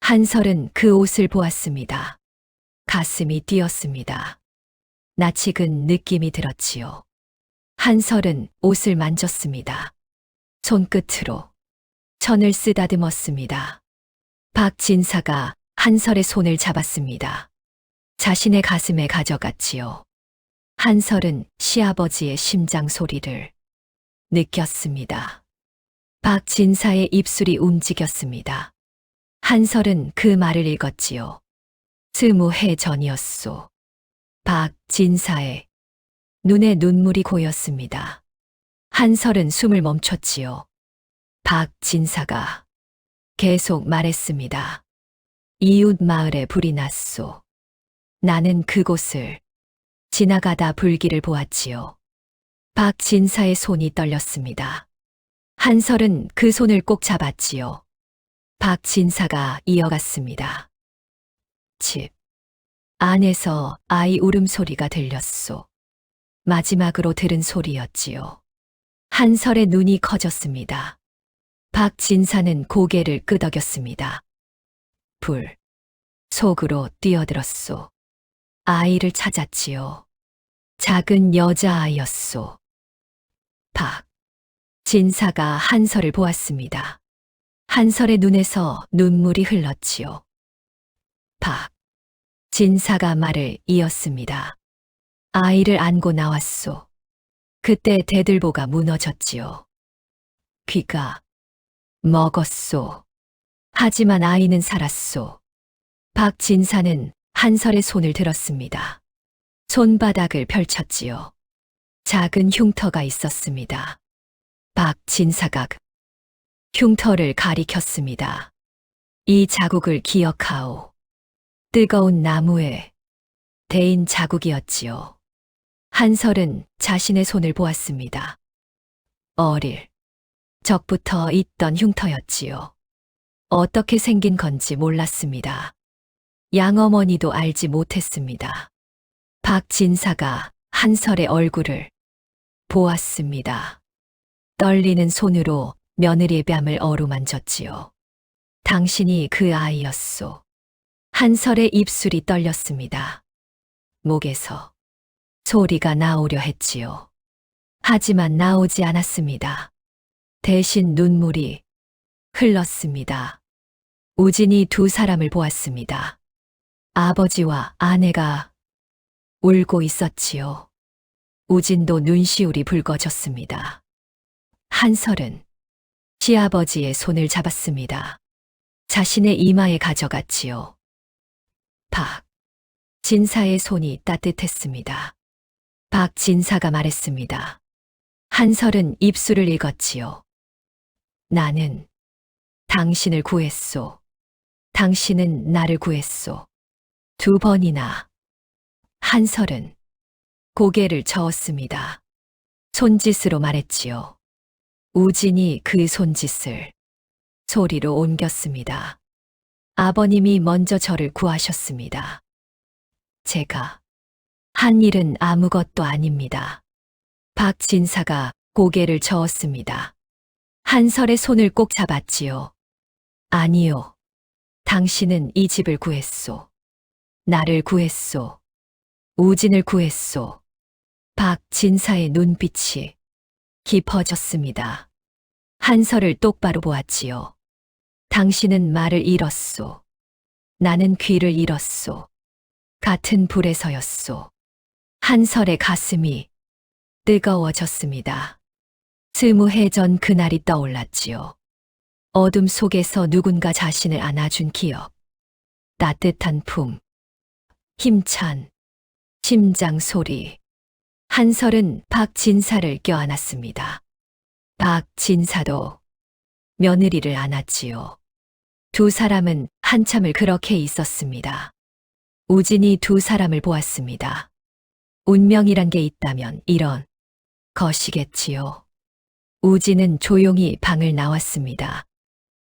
[SPEAKER 3] 한설은 그 옷을 보았습니다. 가슴이 뛰었습니다. 낯익은 느낌이 들었지요. 한설은 옷을 만졌습니다. 손끝으로 천을 쓰다듬었습니다. 박진사가 한설의 손을 잡았습니다. 자신의 가슴에 가져갔지요. 한설은 시아버지의 심장 소리를 느꼈습니다. 박진사의 입술이 움직였습니다. 한설은 그 말을 읽었지요. 20해 전이었소. 박진사의 눈에 눈물이 고였습니다. 한설은 숨을 멈췄지요. 박진사가 계속 말했습니다. 이웃 마을에 불이 났소. 나는 그곳을 지나가다 불길을 보았지요. 박진사의 손이 떨렸습니다. 한설은 그 손을 꼭 잡았지요. 박진사가 이어갔습니다. 집 안에서 아이 울음소리가 들렸소. 마지막으로 들은 소리였지요. 한설의 눈이 커졌습니다. 박진사는 고개를 끄덕였습니다. 불 속으로 뛰어들었소. 아이를 찾았지요. 작은 여자아이였소. 박진사가 한설을 보았습니다. 한설의 눈에서 눈물이 흘렀지요. 박진사가 말을 이었습니다. 아이를 안고 나왔소. 그때 대들보가 무너졌지요. 귀가 먹었소. 하지만 아이는 살았소. 박진사는 한설의 손을 들었습니다. 손바닥을 펼쳤지요. 작은 흉터가 있었습니다. 박진사가 흉터를 가리켰습니다. 이 자국을 기억하오. 뜨거운 나무에 대인 자국이었지요. 한설은 자신의 손을 보았습니다. 어릴 적부터 있던 흉터였지요. 어떻게 생긴 건지 몰랐습니다. 양어머니도 알지 못했습니다. 박진사가 한설의 얼굴을 보았습니다. 떨리는 손으로 며느리의 뺨을 어루만졌지요. 당신이 그 아이였소. 한설의 입술이 떨렸습니다. 목에서 소리가 나오려 했지요. 하지만 나오지 않았습니다. 대신 눈물이 흘렀습니다. 우진이 두 사람을 보았습니다. 아버지와 아내가 울고 있었지요. 우진도 눈시울이 붉어졌습니다. 한설은 시아버지의 손을 잡았습니다. 자신의 이마에 가져갔지요. 박 진사의 손이 따뜻했습니다. 박 진사가 말했습니다. 한설은 입술을 읽었지요. 나는 당신을 구했소. 당신은 나를 구했소. 2번이나. 한설은 고개를 저었습니다. 손짓으로 말했지요. 우진이 그 손짓을 소리로 옮겼습니다. 아버님이 먼저 저를 구하셨습니다. 제가 한 일은 아무것도 아닙니다. 박진사가 고개를 저었습니다. 한설의 손을 꼭 잡았지요. 아니요. 당신은 이 집을 구했소. 나를 구했소. 우진을 구했소. 박진사의 눈빛이 깊어졌습니다. 한설을 똑바로 보았지요. 당신은 말을 잃었소. 나는 귀를 잃었소. 같은 불에 서였소. 한설의 가슴이 뜨거워졌습니다. 20해 전 그날이 떠올랐지요. 어둠 속에서 누군가 자신을 안아준 기억. 따뜻한 품. 힘찬 심장 소리. 한설은 박진사를 껴안았습니다. 박진사도 며느리를 안았지요. 2 사람은 한참을 그렇게 있었습니다. 우진이 2 사람을 보았습니다. 운명이란 게 있다면 이런 것이겠지요. 우진은 조용히 방을 나왔습니다.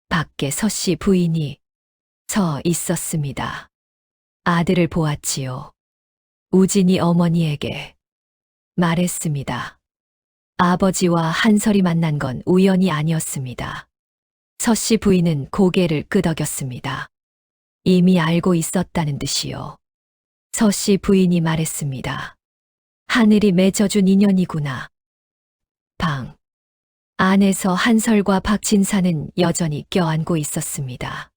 [SPEAKER 3] 밖에 서씨 부인이 서 있었습니다. 아들을 보았지요. 우진이 어머니에게 말했습니다. 아버지와 한설이 만난 건 우연이 아니었습니다. 서씨 부인은 고개를 끄덕였습니다. 이미 알고 있었다는 듯이요. 서씨 부인이 말했습니다. 하늘이 맺어준 인연이구나. 방 안에서 한설과 박진사는 여전히 껴안고 있었습니다.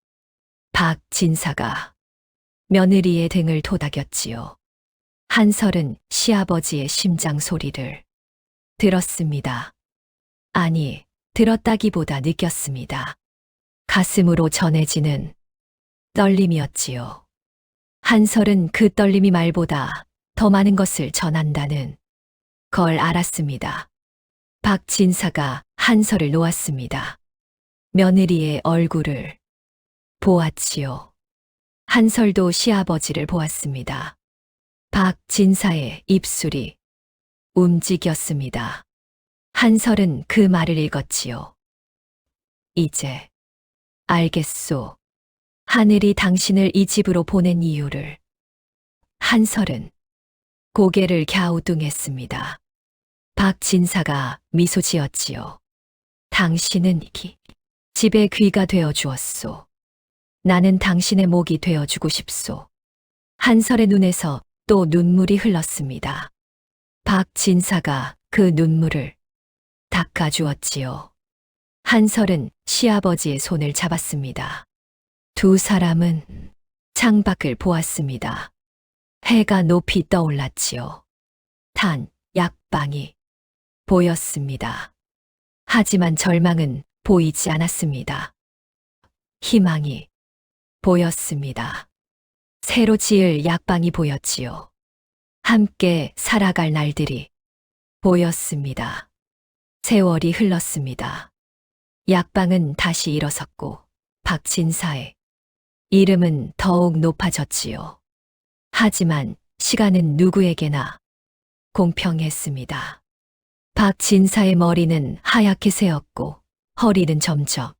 [SPEAKER 3] 박진사가 며느리의 등을 토닥였지요. 한설은 시아버지의 심장 소리를 들었습니다. 아니, 들었다기보다 느꼈습니다. 가슴으로 전해지는 떨림이었지요. 한설은 그 떨림이 말보다 더 많은 것을 전한다는 걸 알았습니다. 박진사가 한설을 놓았습니다. 며느리의 얼굴을 보았지요. 한설도 시아버지를 보았습니다. 박진사의 입술이 움직였습니다. 한설은 그 말을 읽었지요. 이제 알겠소. 하늘이 당신을 이 집으로 보낸 이유를. 한설은 고개를 갸우뚱했습니다. 박진사가 미소 지었지요. 당신은 집의 귀가 되어 주었소. 나는 당신의 목이 되어 주고 싶소. 한설의 눈에서 또 눈물이 흘렀습니다. 박진사가 그 눈물을 닦아주었지요. 한설은 시아버지의 손을 잡았습니다. 2 사람은 창밖을 보았습니다. 해가 높이 떠올랐지요. 단 약방이 보였습니다. 하지만 절망은 보이지 않았습니다. 희망이 보였습니다. 새로 지을 약방이 보였지요. 함께 살아갈 날들이 보였습니다. 세월이 흘렀습니다. 약방은 다시 일어섰고 박진사의 이름은 더욱 높아졌지요. 하지만 시간은 누구에게나 공평했습니다. 박진사의 머리는 하얗게 새었고 허리는 점점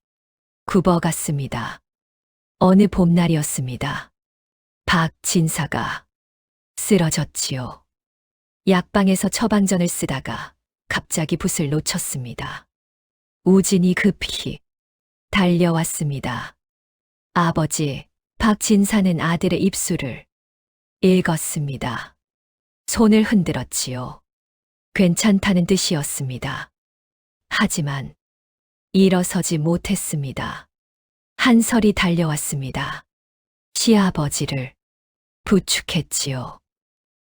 [SPEAKER 3] 굽어갔습니다. 어느 봄날이었습니다. 박진사가 쓰러졌지요. 약방에서 처방전을 쓰다가 갑자기 붓을 놓쳤습니다. 우진이 급히 달려왔습니다. 아버지, 박진사는 아들의 입술을 읽었습니다. 손을 흔들었지요. 괜찮다는 뜻이었습니다. 하지만 일어서지 못했습니다. 한설이 달려왔습니다. 시아버지를 부축했지요.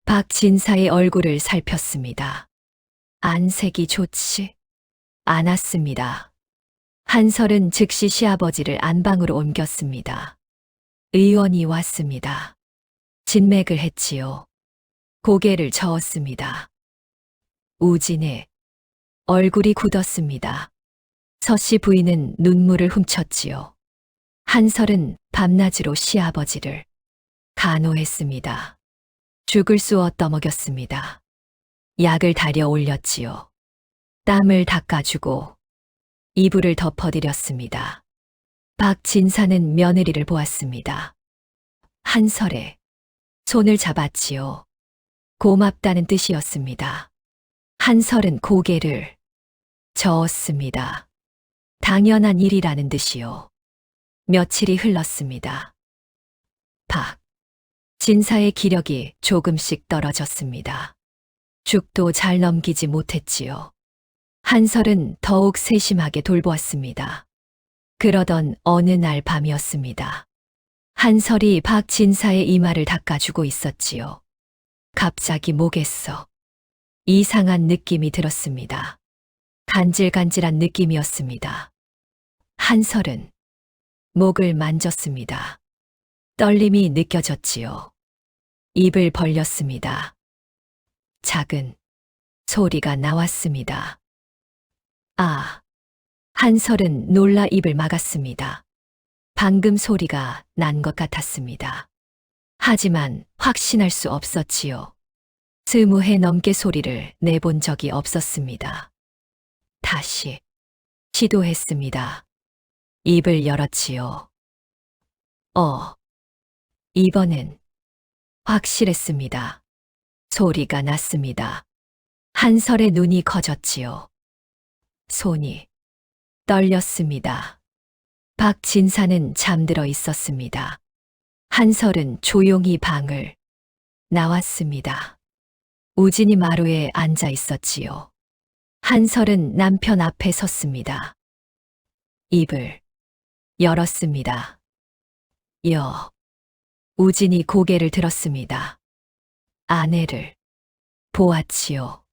[SPEAKER 3] 박진사의 얼굴을 살폈습니다. 안색이 좋지 않았습니다. 한설은 즉시 시아버지를 안방으로 옮겼습니다. 의원이 왔습니다. 진맥을 했지요. 고개를 저었습니다. 우진의 얼굴이 굳었습니다. 서씨 부인은 눈물을 훔쳤지요. 한설은 밤낮으로 시아버지를 간호했습니다. 죽을 수 얻어먹였습니다. 약을 달여 올렸지요. 땀을 닦아주고 이불을 덮어드렸습니다. 박진사는 며느리를 보았습니다. 한설의 손을 잡았지요. 고맙다는 뜻이었습니다. 한설은 고개를 저었습니다. 당연한 일이라는 듯이요. 며칠이 흘렀습니다. 진사의 기력이 조금씩 떨어졌습니다. 죽도 잘 넘기지 못했지요. 한설은 더욱 세심하게 돌보았습니다. 그러던 어느 날 밤이었습니다. 한설이 박진사의 이마를 닦아주고 있었지요. 갑자기 목에서 이상한 느낌이 들었습니다. 간질간질한 느낌이었습니다. 한설은 목을 만졌습니다. 떨림이 느껴졌지요. 입을 벌렸습니다. 작은 소리가 나왔습니다. 아! 한설은 놀라 입을 막았습니다. 방금 소리가 난 것 같았습니다. 하지만 확신할 수 없었지요. 20해 넘게 소리를 내본 적이 없었습니다. 다시 시도했습니다. 입을 열었지요. 이번엔 확실했습니다. 소리가 났습니다. 한설의 눈이 커졌지요. 손이 떨렸습니다. 박진사는 잠들어 있었습니다. 한설은 조용히 방을 나왔습니다. 우진이 마루에 앉아 있었지요. 한설은 남편 앞에 섰습니다. 입을 열었습니다. 우진이 고개를 들었습니다. 아내를 보았지요.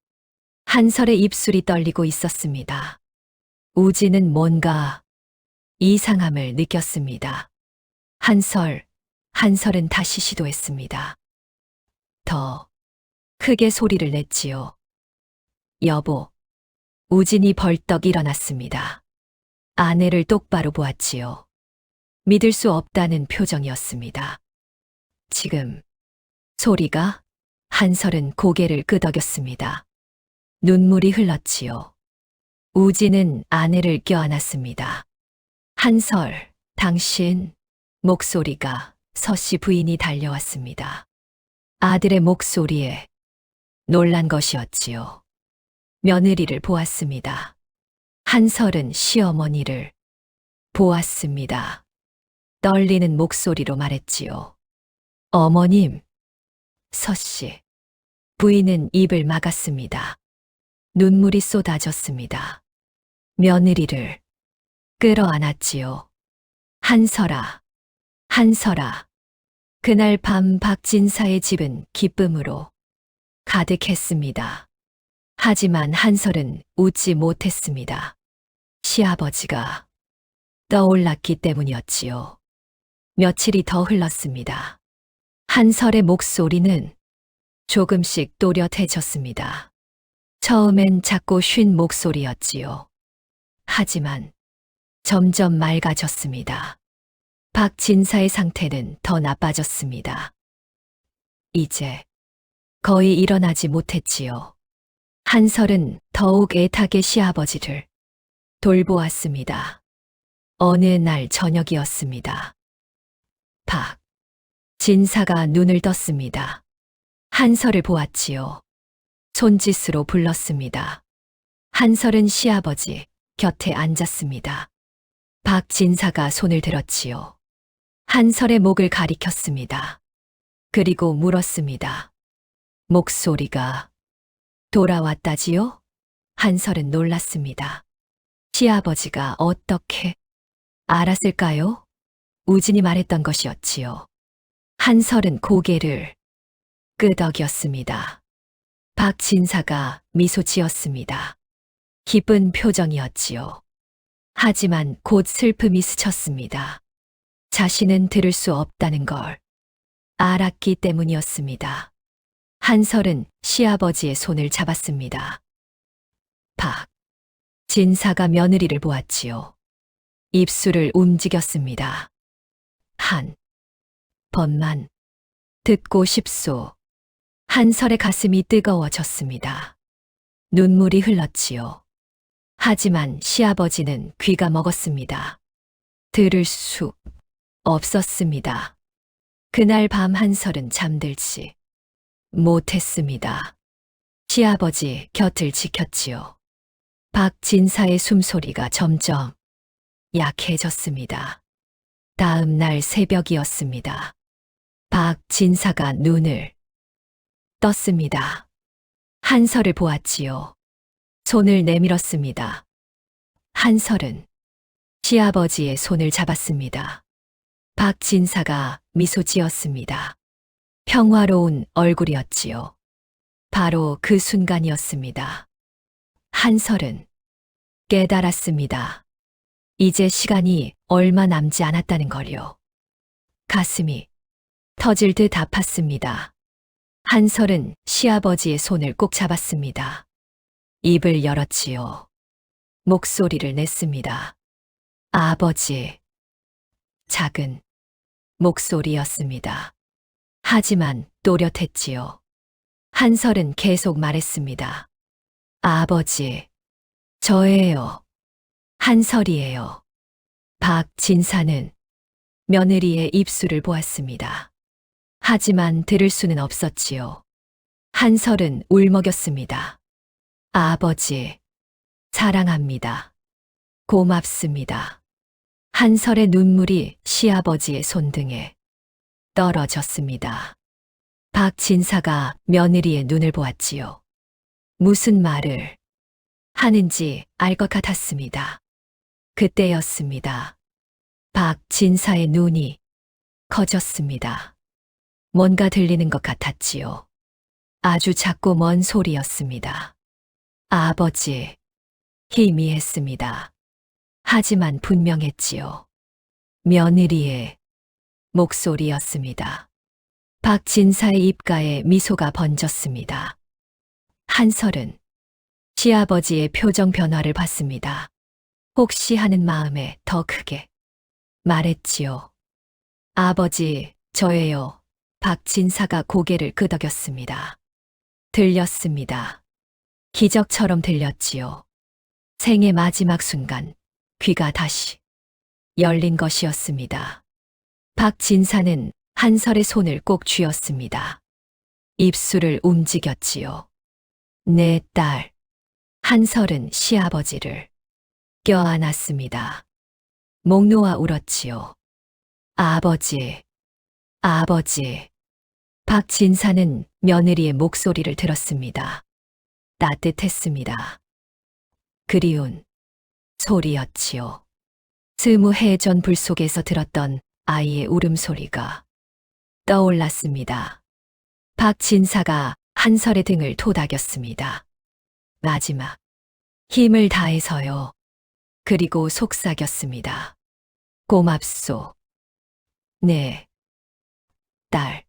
[SPEAKER 3] 한설의 입술이 떨리고 있었습니다. 우진은 뭔가 이상함을 느꼈습니다. 한설은 다시 시도했습니다. 더 크게 소리를 냈지요. 여보. 우진이 벌떡 일어났습니다. 아내를 똑바로 보았지요. 믿을 수 없다는 표정이었습니다. 지금 소리가? 한설은 고개를 끄덕였습니다. 눈물이 흘렀지요. 우진은 아내를 껴안았습니다. 한설, 당신 목소리가 서씨 부인이 달려왔습니다. 아들의 목소리에 놀란 것이었지요. 며느리를 보았습니다. 한설은 시어머니를 보았습니다. 떨리는 목소리로 말했지요. 어머님. 서씨. 부인은 입을 막았습니다. 눈물이 쏟아졌습니다. 며느리를 끌어안았지요. 한설아. 그날 밤 박진사의 집은 기쁨으로 가득했습니다. 하지만 한설은 웃지 못했습니다. 시아버지가 떠올랐기 때문이었지요. 며칠이 더 흘렀습니다. 한설의 목소리는 조금씩 또렷해졌습니다. 처음엔 작고 쉰 목소리였지요. 하지만 점점 맑아졌습니다. 박진사의 상태는 더 나빠졌습니다. 이제 거의 일어나지 못했지요. 한설은 더욱 애타게 시아버지를 돌보았습니다. 어느 날 저녁이었습니다. 진사가 눈을 떴습니다. 한설을 보았지요. 손짓으로 불렀습니다. 한설은 시아버지 곁에 앉았습니다. 박진사가 손을 들었지요. 한설의 목을 가리켰습니다. 그리고 물었습니다. 목소리가 돌아왔다지요? 한설은 놀랐습니다. 시아버지가 어떻게 알았을까요? 우진이 말했던 것이었지요. 한설은 고개를 끄덕였습니다. 박진사가 미소 지었습니다. 기쁜 표정이었지요. 하지만 곧 슬픔이 스쳤습니다. 자신은 들을 수 없다는 걸 알았기 때문이었습니다. 한설은 시아버지의 손을 잡았습니다. 박 진사가 며느리를 보았지요. 입술을 움직였습니다. 한 번만 듣고 싶소. 한설의 가슴이 뜨거워졌습니다. 눈물이 흘렀지요. 하지만 시아버지는 귀가 먹었습니다. 들을 수 없었습니다. 그날 밤 한설은 잠들지 못했습니다. 시아버지 곁을 지켰지요. 박진사의 숨소리가 점점 약해졌습니다. 다음 날 새벽이었습니다. 박진사가 눈을 떴습니다. 한설을 보았지요. 손을 내밀었습니다. 한설은 시아버지의 손을 잡았습니다. 박진사가 미소 지었습니다. 평화로운 얼굴이었지요. 바로 그 순간이었습니다. 한설은 깨달았습니다. 이제 시간이 얼마 남지 않았다는 걸요. 가슴이 터질 듯 아팠습니다. 한설은 시아버지의 손을 꼭 잡았습니다. 입을 열었지요. 목소리를 냈습니다. 아버지. 작은 목소리였습니다. 하지만 또렷했지요. 한설은 계속 말했습니다. 아버지. 저예요. 한설이에요. 박진사는 며느리의 입술을 보았습니다. 하지만 들을 수는 없었지요. 한설은 울먹였습니다. 아버지, 사랑합니다. 고맙습니다. 한설의 눈물이 시아버지의 손등에 떨어졌습니다. 박진사가 며느리의 눈을 보았지요. 무슨 말을 하는지 알 것 같았습니다. 그때였습니다. 박진사의 눈이 커졌습니다. 뭔가 들리는 것 같았지요. 아주 작고 먼 소리였습니다. 아버지, 희미했습니다. 하지만 분명했지요. 며느리의 목소리였습니다. 박진사의 입가에 미소가 번졌습니다. 한설은 시아버지의 표정 변화를 봤습니다. 혹시 하는 마음에 더 크게 말했지요. 아버지, 저예요. 박진사가 고개를 끄덕였습니다. 들렸습니다. 기적처럼 들렸지요. 생의 마지막 순간 귀가 다시 열린 것이었습니다. 박진사는 한설의 손을 꼭 쥐었습니다. 입술을 움직였지요. 내 딸. 한설은 시아버지를 껴안았습니다. 목 놓아 울었지요. 아버지, 아버지. 박진사는 며느리의 목소리를 들었습니다. 따뜻했습니다. 그리운 소리였지요. 20해 전 불 속에서 들었던 아이의 울음소리가 떠올랐습니다. 박진사가 한설의 등을 토닥였습니다. 마지막 힘을 다해서요. 그리고 속삭였습니다. 고맙소. 네, 딸.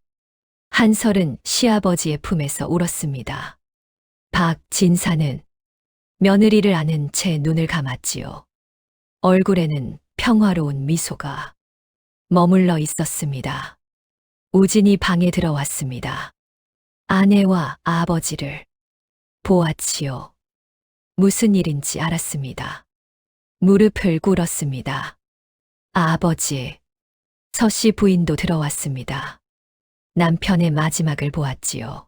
[SPEAKER 3] 한설은 시아버지의 품에서 울었습니다. 박진사는 며느리를 안은 채 눈을 감았지요. 얼굴에는 평화로운 미소가 머물러 있었습니다. 우진이 방에 들어왔습니다. 아내와 아버지를 보았지요. 무슨 일인지 알았습니다. 무릎을 꿇었습니다. 아버지. 서씨 부인도 들어왔습니다. 남편의 마지막을 보았지요.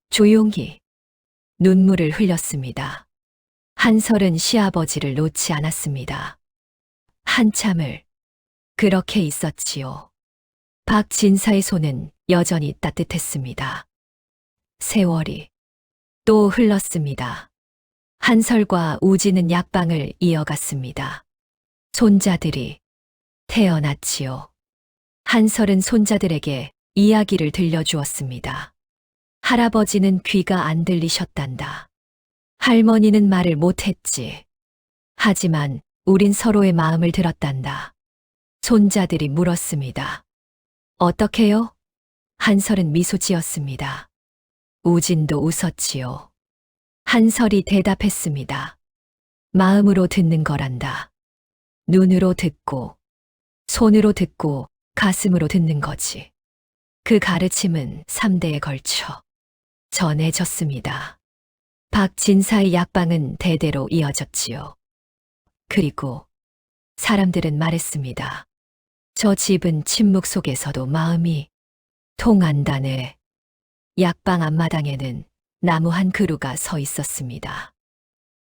[SPEAKER 3] 조용히 눈물을 흘렸습니다. 한설은 시아버지를 놓지 않았습니다. 한참을 그렇게 있었지요. 박진사의 손은 여전히 따뜻했습니다. 세월이 또 흘렀습니다. 한설과 우진은 약방을 이어갔습니다. 손자들이 태어났지요. 한설은 손자들에게 이야기를 들려주었습니다. 할아버지는 귀가 안 들리셨단다. 할머니는 말을 못했지. 하지만 우린 서로의 마음을 들었단다. 손자들이 물었습니다. 어떻게요? 한설은 미소 지었습니다. 우진도 웃었지요. 한설이 대답했습니다. 마음으로 듣는 거란다. 눈으로 듣고, 손으로 듣고, 가슴으로 듣는 거지. 그 가르침은 3대에 걸쳐 전해졌습니다. 박진사의 약방은 대대로 이어졌지요. 그리고 사람들은 말했습니다. 저 집은 침묵 속에서도 마음이 통한다네. 약방 앞마당에는 나무 한 그루가 서 있었습니다.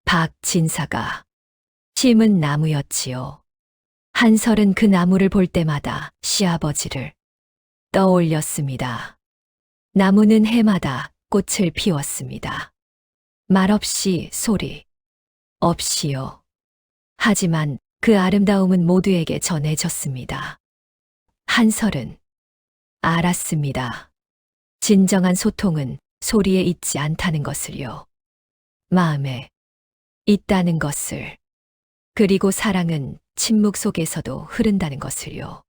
[SPEAKER 3] 박진사가 심은 나무였지요. 한설은 그 나무를 볼 때마다 시아버지를 떠올렸습니다. 나무는 해마다 꽃을 피웠습니다. 말없이 소리 없이요. 하지만 그 아름다움은 모두에게 전해졌습니다. 한설은 알았습니다. 진정한 소통은 소리에 있지 않다는 것을요. 마음에 있다는 것을. 그리고 사랑은 침묵 속에서도 흐른다는 것을요.